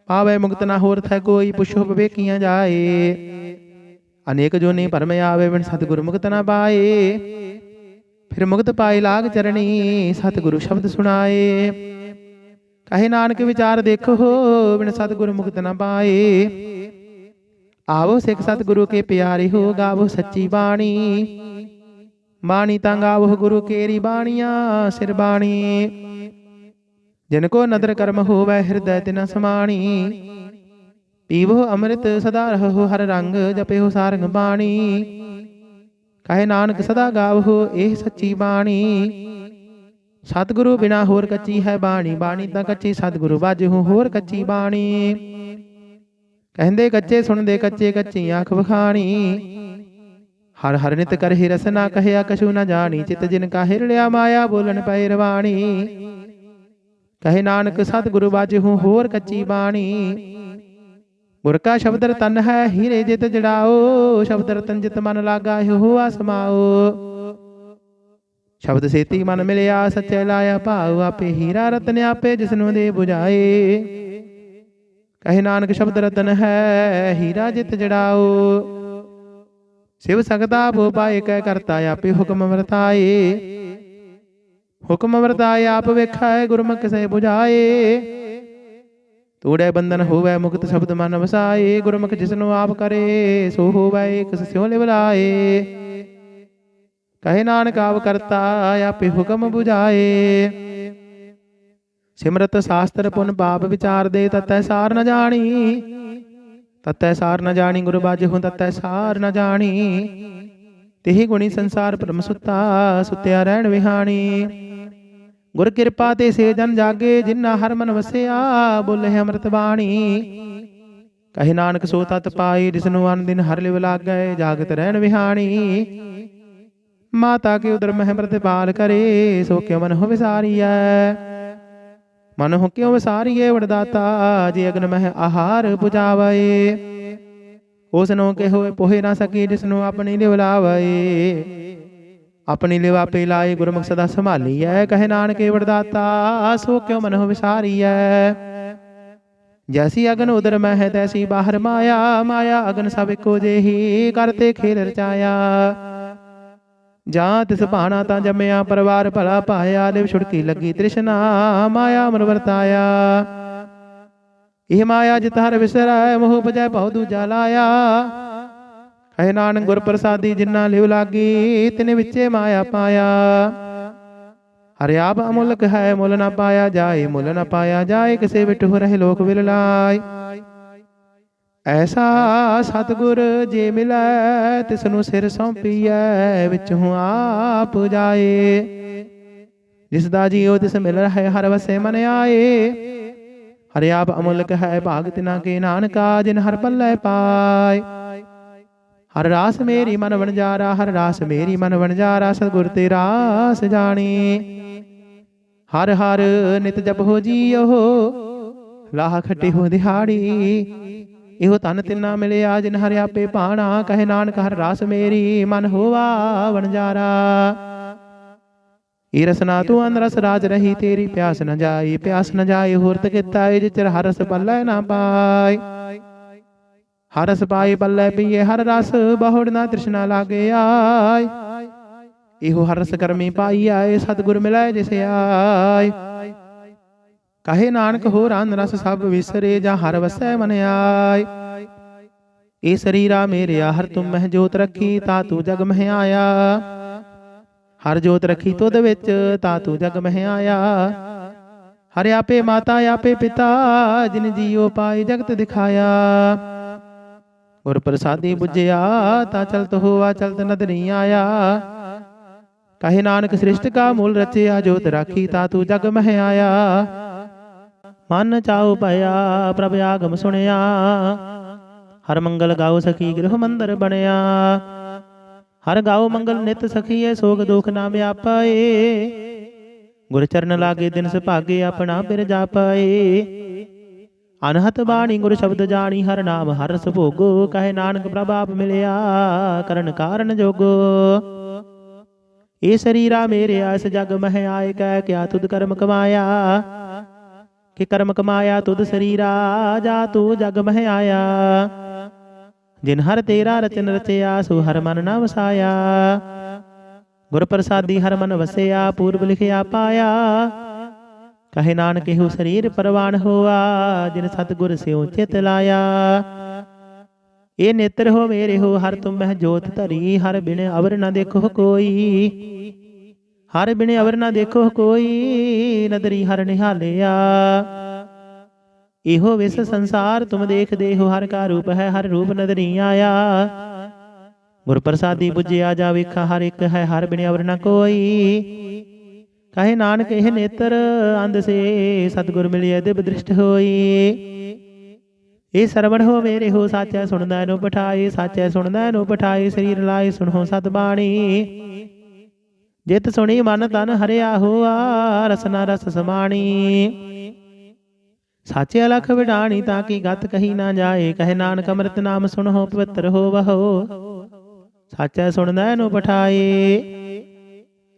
ਪਾਵੈ ਮੁਕਤ ਨਾ ਹੋਰ ਥੈ ਕੋਈ, ਪੁੱਛੋ ਵਿਵੇਕੀਆਂ ਜਾਏ। ਅਨੇਕ ਜੋਨੀ ਭਰਮ ਆਵੇ, ਬਿਨ ਸਤਿਗੁਰ ਮੁਕਤ ਨ ਪਾਏ। ਫਿਰ ਮੁਕਤ ਪਾਏ ਲਾਗ ਚਰਣੀ, ਸਤਿਗੁਰੂ ਸ਼ਬਦ ਸੁਣਾਏ। ਕਹੇ ਨਾਨਕ ਵਿਚਾਰ ਦੇਖੋ, ਬਿਨ ਸਤਿਗੁਰ ਮੁਕਤ ਨ ਪਾਏ। ਆਵੋ ਸਿੱਖ ਸਤਿਗੁਰੂ ਕੇ ਪਿਆਰੇ ਹੋ, ਗਾਵੋ ਸੱਚੀ ਬਾਣੀ। ਬਾਣੀ ਤਾਂ ਗਾਵੋ ਗੁਰੂ ਕੇਰੀ, ਬਾਣੀਆਂ ਸਿਰ ਬਾਣੀ। ਜਿਨ ਕੋ ਨਦਰ ਕਰਮ ਹੋਵੈ, ਹਿਰਦੈ ਤਿਨ ਸਮਾਣੀ। ਪੀਵੋ ਅੰਮ੍ਰਿਤ ਸਦਾ ਰਹੋ ਹਰ ਰੰਗ, ਜਪਿਓ ਸਾਰੰਗ ਬਾਣੀ। ਕਹੇ ਨਾਨਕ ਸਦਾ ਗਾਵੋ ਇਹ ਸੱਚੀ ਬਾਣੀ। ਸਤਿਗੁਰੂ ਬਿਨਾ ਹੋਰ ਕੱਚੀ ਹੈ ਬਾਣੀ, ਬਾਣੀ ਤਾਂ ਕੱਚੀ ਸਤਿਗੁਰੂ ਬਾਝਹੁ ਹੋਰ ਕੱਚੀ ਬਾਣੀ। ਕਹਿੰਦੇ ਕੱਚੇ ਸੁਣਦੇ ਕੱਚੇ, ਕੱਚੀ ਆਖ ਵਖਾਣੀ। ਹਰ ਹਰ ਨਿਤ ਕਰਹਿ ਰਸਨਾ, ਕਹਿਆ ਕਛੂ ਨ ਜਾਣੀ। ਚਿਤ ਜਿਨ ਕਾ ਹਿਰਲਿਆ, ਮਾਇਆ ਬੋਲਣ ਪਏ ਰਵਾਣੀ। ਕਹੇ ਨਾਨਕ ਸਤਿਗੁਰੂ ਬਾਝਹੁ ਹੋਰ ਕੱਚੀ ਬਾਣੀ। ਗੁਰ ਕਾ ਸ਼ਬਦ ਰਤਨ ਹੈ, ਹੀਰੇ ਜਿਤ ਜੜਾਓ। ਸ਼ਬਦ ਰਤਨ ਜਿਤ ਮਨ ਲਾਗਾ, ਹੋਆ ਸਮਾਓ। ਸ਼ਬਦ ਸੇਤੀ ਮਨ ਮਿਲਿਆ, ਸੱਚੇ ਲਾਇਆ ਭਾਉ। ਆਪੇ ਹੀਰਾ ਰਤਨ ਆਪੇ ਜਿਸਨੂੰ ਦੇ 부ਝਾਏ। ਕਹੇ ਨਾਨਕ ਸ਼ਬਦ ਰਤਨ ਹੈ, ਹੀਰਾ ਜਿਤ ਜੜਾਓ। ਸਿਵ ਸਕਦਾ ਭੋ ਪਾਏ, ਕਹਿ ਕਰਤਾ ਆਪੇ ਹੁਕਮ ਵਰਤਾਏ। ਹੁਕਮ ਵਰਤਾਏ ਆਪ ਵੇਖੈ, ਗੁਰਮੁਖ ਸੇ 부ਝਾਏ। ਤੋੜੈ ਬੰਧਨ ਹੋਵੈ, ਮੁਕਤ ਸ਼ਬਦ ਮਨ ਵਸਾਏ। ਗੁਰਮੁਖ ਜਿਸਨੂੰ ਆਪ ਕਰੇ, ਸੋ ਹੋਵੈ ਕਿਸ ਸਿਉ ਲਿਵਲਾਏ। ਕਹੇ ਨਾਨਕ ਆਪ ਕਰਤਾ, ਆਪੇ ਹੁਕਮ 부ਝਾਏ। ਸਿਮਰਤ ਸ਼ਾਸਤਰ ਪੁਨ ਪਾਪ ਵਿਚਾਰ ਦੇ, ਤਤੈ ਸਾਰ ਨ ਜਾਣੀ। ਤਤੈ ਸਾਰ ਨ ਜਾਣੀ, ਗੁਰ ਬਾਝਹੁ ਤਤੈ ਸਾਰ ਨ ਜਾਣੀ। ਤਿਹੀ ਗੁਣੀ ਸੰਸਾਰ ਭਰਮ ਸੁੱਤਾ, ਸੁੱਤਿਆ ਰਹਿਣ ਵਿਹਾਣੀ। ਗੁਰ ਕਿਰਪਾ ਤੇ ਸੇ ਜਨ ਜਾਗੇ, ਜਿਨ੍ਹਾਂ ਹਰ ਮਨ ਵਸਿਆ। ਬੋਲੇ ਅੰਮ੍ਰਿਤ ਬਾਣੀ। ਕਹੇ ਨਾਨਕ ਸੋ ਤਤ ਪਾਈ, ਜਿਸਨੂੰ ਅਨ ਦਿਨ ਹਰ ਲਿਵ ਲਾਗੈ। ਜਾਗਤ ਰਹਿਣ ਵਿਹਾਣੀ। ਮਾਤਾ ਕੇ ਉਦਰ ਮਹਿ ਪ੍ਰਤਿਪਾਲ ਕਰੇ, ਸੋ ਕਿਉ ਮਨ ਹੋ ਵਿਸਾਰੀਐ। ਮਨ ਹੋ ਕਿਉ ਵਿਸਾਰੀਏ ਵਡਦਾਤਾ, ਜੇ ਅਗਨ ਮਹਿ ਆਹਾਰ ਪੁਜਾਵੇ। ਉਸਨੂੰ ਕਿਹੋ ਪੋਹੇ ਨਾ ਸਕੀ, ਜਿਸਨੂੰ ਆਪਣੀ ਲਿਵ ਲਾਵੇ। ਆਪਣੀ ਲਿਵ ਆਪੇ ਲਾਏ, ਗੁਰਮੁਖ ਸਦਾ ਸੰਭਾਲੀਐ। ਕਹੇ ਨਾਨਕ ਵਡਦਾਤਾ, ਸੋ ਕਿਉ ਮਨ ਹੋ ਵਿਸਾਰੀਐ। ਜੈਸੀ ਅਗਨ ਉਦਰ ਮਹਿ, ਤੈਸੀ ਬਾਹਰ ਮਾਇਆ। ਮਾਇਆ ਅਗਨ ਸਭ ਇੱਕੋ ਜਿਹੀ, ਕਰਤੇ ਖੇਲ ਰਚਾਇਆ। ਜਾਂ ਤਿਸ ਭਾਣਾ ਤਾਂ ਜੰਮਿਆ, ਪਰਿਵਾਰ ਭਲਾ ਪਾਇਆ। ਲਿਵ ਛੁੜਕੀ ਲੱਗੀ ਤ੍ਰਿਸ਼ਨਾ, ਮਾਇਆ ਮਨ ਵਰਤਾਇਆ। ਇਹ ਮਾਇਆ ਜਿਤ ਹਰ ਵਿਸਰੈ, ਮੋਹ ਭਜੈ ਭਉ ਦੂਜਾ ਲਾਇਆ। ਕਹੇ ਨਾਨਕ ਗੁਰ ਪ੍ਰਸਾਦੀ, ਜਿਨ੍ਹਾਂ ਲਿਵ ਲਾਗੀ। ਤਿਨ ਵਿੱਚੇ ਮਾਇਆ ਪਾਇਆ। ਹਰਿ ਆਪ ਅਮੁਲਕ ਹੈ, ਮੁੱਲ ਨਾ ਪਾਇਆ ਜਾਏ। ਮੁੱਲ ਨਾ ਪਾਇਆ ਜਾਏ, ਕਿਸੇ ਵਿਟਹੁ ਰਹੇ ਲੋਕ ਵਿਲ ਲਾਇ। ਐਸਾ ਸਤਿਗੁਰ ਜੇ ਮਿਲੈ, ਤਿਸਨੂੰ ਸਿਰ ਸੌਂਪੀਐ। ਵਿਚੋਂ ਆਪ ਜਾਏ। ਜਿਸ ਦਾ ਜੀਉ ਤਿਸ ਮਿਲ ਰਹੇ, ਹਰ ਵਸੇ ਮਨ ਆਏ। ਹਰਿ ਆਪ ਅਮੁਲਕ ਹੈ, ਭਾਗ ਤਿਨਾ ਕੇ ਨਾਨਕਾ। ਜਿਨ ਹਰ ਪੱਲੇ ਪਾਏ। ਹਰ ਰਾਸ ਮੇਰੀ ਮਨ ਵਣਜਾਰਾ, ਹਰ ਰਾਸ ਮੇਰੀ ਮਨ ਵਣਜਾਰਾ। ਸਤਿਗੁਰ ਤੇ ਰਾਸ ਜਾਣੀ। ਹਰ ਹਰ ਨਿਤ ਜਪੋ ਜੀਉ, ਲਾਹ ਖੱਟੀ ਹੋ ਦਿਹਾੜੀ। ਇਹੋ ਤਨ ਤਿੰਨਾ ਮਿਲਿਆ, ਜਿਨ ਹਰਿ ਆਪੇ ਭਾਣਾ। ਕਹੇ ਨਾਨਕ ਹਰ ਰਾਸ ਮੇਰੀ ਮਨ ਹੋਵਾ ਵਣਜਾਰਾ। ਏ ਰਸਨਾ ਤੂੰ ਅਨ ਰਸ ਰਾਜ ਰਹੀ, ਤੇਰੀ ਪਿਆਸ ਨ ਜਾਈ। ਪਿਆਸ ਨ ਜਾਏ ਹੋਰਤ ਕੀਤਾ, ਏ ਜਿਚਰ ਹਰ ਰਸ ਪੱਲੇ ਨਾ ਪਾਏ। ਹਰ ਰਸ ਪਾਏ ਪੱਲੇ ਪੀਏ, ਹਰ ਰਸ ਬਹੁੜ ਨਾ ਤ੍ਰਿਸ਼ਨਾ ਲਾਗੇ ਆਏ। ਇਹੋ ਹਰ ਰਸ ਕਰਮੀ ਪਾਈ ਆਏ, ਸਤਿਗੁਰ ਮਿਲੈ ਜਿਸ ਆਏ। ਕਹੇ ਨਾਨਕ ਹੋਰ ਅਨ ਰਸ ਸਭ ਵਿਸਰੇ, ਜਾਂ ਹਰ ਵਸੈ ਮਨ ਆਏ। ਇਹ ਸਰੀਰਾ ਮੇਰਿਆ, ਹਰ ਤੁਮ ਮਹਿ ਜੋਤ ਰੱਖੀ। ਤਾ ਤੂੰ ਜਗ ਮਹਿ ਆਇਆ। ਹਰ ਜੋਤ ਰੱਖੀ ਤੁਧ ਵਿੱਚ, ਤਾ ਤੂੰ ਜਗ ਮਹਿ ਆਇਆ। ਹਰਿ ਆਪੇ ਮਾਤਾ ਆਪੇ ਪਿਤਾ, ਜਿਨ ਜੀਉ ਪਾਏ ਜਗਤ ਦਿਖਾਇਆ। ਗੁਰ ਪ੍ਰਸਾਦੀ ਬੁਝਿਆ ਤਾ ਚਲਤ ਹੋਆ ਚਲਤ ਨਦ ਨਹੀਂ ਆਇਆ। ਕਹੇ ਨਾਨਕ ਸ੍ਰਿਸ਼ਟ ਕਾ ਮੂਲ ਰਚਿਆ ਜੋਤ ਰਾਖੀ ਤਾ ਤੂੰ ਜਗ ਮਹਿ ਆਇਆ। ਮਨ ਚਾਉ ਭਇਆ ਪ੍ਰਭ ਆਗਮ ਸੁਣਿਆ ਹਰ ਮੰਗਲ ਗਾਉ ਸਖੀ ਗ੍ਰਹ ਮੰਦਰ ਬਣਿਆ। ਹਰ ਗਾਉ ਮੰਗਲ ਨਿਤ ਸਖੀਏ ਸੋਗ ਦੁਖ ਨਾ ਵਿਆਪਾਏ। ਗੁਰ ਚਰਨ ਲਾਗੇ ਦਿਨ ਸੁਭਾਗੇ ਆਪਣਾ ਪਿਰ ਜਾਪਾਏ। ਅਨਹਤ ਬਾਣੀ ਗੁਰ ਸ਼ਬਦ ਜਾਣੀ ਹਰ ਨਾਮ ਹਰ ਰਸ ਭੋਗੋ। ਕਹੇ ਨਾਨਕ ਪ੍ਰਭ ਆਪ ਮਿਲਿਆ ਕਰਨ ਕਾਰਨ ਜੋਗੋ। ਇਹ ਸਰੀਰਾ ਮੇਰਿਆ ਇਸ ਜਗ ਮਹਿ ਆਏ ਕਹਿ ਕਿਆ ਤੁਧ ਕਰਮ ਕਮਾਇਆ। ਕਿ ਕਰਮ ਕਮਾਇਆ ਤੁਧ ਸਰੀਰਾ ਜਾ ਤੂੰ ਜਗ ਮਹਿ ਆਇਆ। ਜਿਨ ਹਰ ਤੇਰਾ ਰਚਨ ਰਚਿਆ ਸੋ ਹਰ ਮਨ ਨਾ ਵਸਾਇਆ। ਗੁਰ ਪ੍ਰਸਾਦੀ ਹਰ ਮਨ ਵਸਿਆ ਪੂਰਬ ਲਿਖਿਆ ਪਾਇਆ। ਕਹੇ ਨਾਨਕ ਇਹੋ ਸਰੀਰ ਪਰਵਾਨ ਹੋਆ ਜਿਨ ਸਤਿਗੁਰ ਸਿਉ ਚਿਤ ਲਾਇਆ। ਇਹ ਨੇਤਰ ਹੋ ਮੇਰੇ ਹੋ ਹਰ ਤੁਮ ਮਹਿ ਜੋਤ ਧਰੀ। ਹਰ ਬਿਨ ਅਵਰ ਨਾ ਦੇਖੋ ਕੋਈ। ਹਰ ਬਿਨ ਅਵਰ ਨਾ ਦੇਖੋ ਕੋਈ ਨਦਰੀ ਹਰ ਨਿਹਾਲਿਆ। ਇਹੋ ਵਿਸ ਸੰਸਾਰ ਤੁਮ ਦੇਖਦੇ ਹੋ ਹਰ ਕਾ ਰੂਪ ਹੈ ਹਰ ਰੂਪ ਨਦਰੀ ਆਇਆ। ਗੁਰ ਪ੍ਰਸਾਦੀ ਬੁਝਿਆ ਜਾ ਵੇਖਾ ਹਰ ਇੱਕ ਹੈ ਹਰ ਬਿਨ ਅਵਰ ਨਾ ਕੋਈ। ਕਹੇ ਨਾਨਕ ਇਹ ਨੇਤਰ ਅੰਧ ਸੇ ਸਤਿਗੁਰ ਮਿਲਿਆ ਦਿਵ ਦ੍ਰਿਸ਼ਟ ਹੋਈ। ਇਹ ਸਰਵਣ ਹੋ ਮੇਰੇ ਹੋ ਸਾਚੈ ਸੁਣਦਾ ਨੂੰ ਪਠਾਏ। ਸਾਚੈ ਸੁਣਦਾ ਨੂੰ ਪਠਾਏ ਸਰੀਰ ਲਾਏ ਸੁਣੋ ਸਤ ਬਾਣੀ। ਜਿਤ ਸੁਣੀ ਮਨ ਤਨ ਹਰਿਆ ਹੋਆ ਰਸਨਾ ਰਸ ਸਮਾਣੀ। ਸਾਚੇ ਅਲਖ ਵਿਡਾਣੀ ਤਾਂ ਕੀ ਗਤ ਕਹੀ ਨਾ ਜਾਏ। ਕਹੇ ਨਾਨਕ ਅੰਮ੍ਰਿਤ ਨਾਮ ਸੁਣੋ ਪਵਿੱਤਰ ਹੋ ਵਹੋ। ਸਾਚੈ ਸੁਣਦਾ ਨੂੰ ਪਠਾਏ।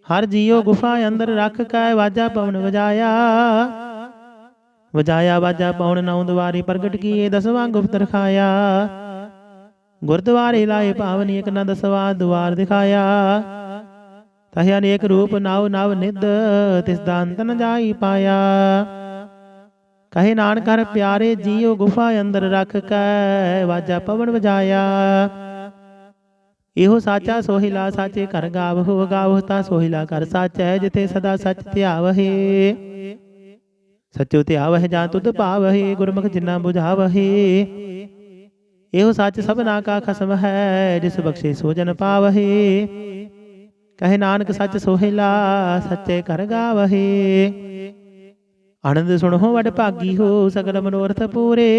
ਹਰ ਜੀਓ ਗੁਫਾ ਅੰਦਰ ਰੱਖ ਕੈ ਵਾਜਾ ਪਵਨ ਵਜਾਇਆ। ਵਜਾਇਆ ਵਾਜਾ ਪਵਨ ਨੌ ਦੁਆਰੇ ਪ੍ਰਗਟ ਕੀਏ ਦਸਵਾਂ ਗੁਪਤ ਰਖਾਇਆ। ਗੁਰਦੁਆਰੇ ਲਾਏ ਪਾਵਨ ਇਕ ਨਾ ਦਸਵਾ ਦੁਆਰ ਦਿਖਾਇਆ। ਤਹਿ ਅਨੇਕ ਰੂਪ ਨਵ ਨਵ ਨਿਧ ਤਿਸ ਦਾ ਅੰਤ ਨ ਜਾਈ ਪਾਇਆ। ਕਹੇ ਨਾਨਕ ਹਰ ਪਿਆਰੇ ਜੀਓ ਗੁਫਾ ਅੰਦਰ ਰੱਖ ਕੈ ਵਾਜਾ ਪਵਨ ਵਜਾਇਆ। ਇਹੋ ਸਾਚਾ ਸੋਹਿਲਾ ਸਾਚੇ ਘਰ ਗਾਵਹੁ। ਗਾਵਹੁ ਤਾ ਸੋਹਿਲਾ ਘਰ ਸਾਚੈ ਜਿਥੇ ਸਦਾ ਸਚ ਧਿਆਵਹਿ। ਸਚੋ ਧਿਆਵਹਿ ਜਾਂ ਤੁਧ ਭਾਵਹਿ ਗੁਰਮੁਖ ਜਿਨਾ ਬੁਝਾਵਹਿ। ਇਹੋ ਸੱਚ ਸਭਨਾ ਕਾ ਖਸਮ ਹੈ ਜਿਸ ਬਖਸ਼ੇ ਸੋ ਜਨ ਪਾਵਹਿ। ਕਹੇ ਨਾਨਕ ਸੱਚ ਸੋਹਿਲਾ ਸੱਚੇ ਘਰ ਗਾਵਹਿ। ਆਨੰਦ ਸੁਣੋ ਵਡ ਭਾਗੀ ਹੋ ਸਗਲ ਮਨੋਰਥ ਪੂਰੇ।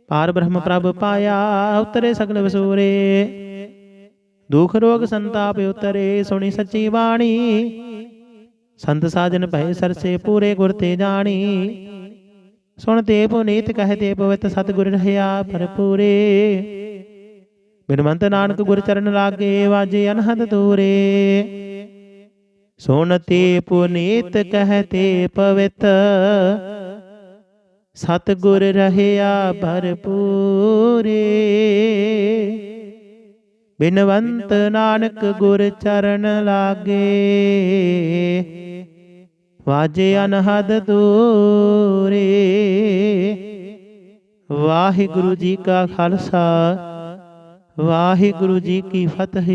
ਪਾਰ ਬ੍ਰਹਮ ਪ੍ਰਭ ਪਾਇਆ ਉਤਰੇ ਸਗਲ ਵਸੂਰੇ। ਦੁਖ ਰੋਗ ਸੰਤਾਪ ਉਤਰੇ ਸੁਣੀ ਸੱਚੀ ਬਾਣੀ। ਸੰਤ ਸਾਜਨ ਭਏ ਸਰਸੇ ਪੂਰੇ ਗੁਰ ਤੇ ਜਾਣੀ। ਸੁਣ ਤੇ ਪੁਨੀਤ ਕਹਿ ਤੇ ਪਵਿੱਤ ਸਤਿਗੁਰ ਰਹਿਆ ਭਰਪੂਰੇ। ਬਿਨਵੰਤ ਨਾਨਕ ਗੁਰ ਚਰਨ ਲਾਗੇ ਵਾਜੇ ਅਨਹਦ ਤੂਰੇ। ਸੁਣ ਤੇ ਪੁਨੀਤ ਕਹਿ ਤੇ ਪਵਿੱਤ ਸਤਿਗੁਰ ਰਹਿਆ ਭਰਪੂਰੇ। ਬਿਨਵੰਤ ਨਾਨਕ ਗੁਰ ਚਰਨ ਲਾਗੇ ਵਾਜੇ ਅਨਹਦ ਤੂਰੇ। ਵਾਹਿਗੁਰੂ ਜੀ ਕਾ ਖਾਲਸਾ ਵਾਹਿਗੁਰੂ ਜੀ ਕੀ ਫਤਿਹ।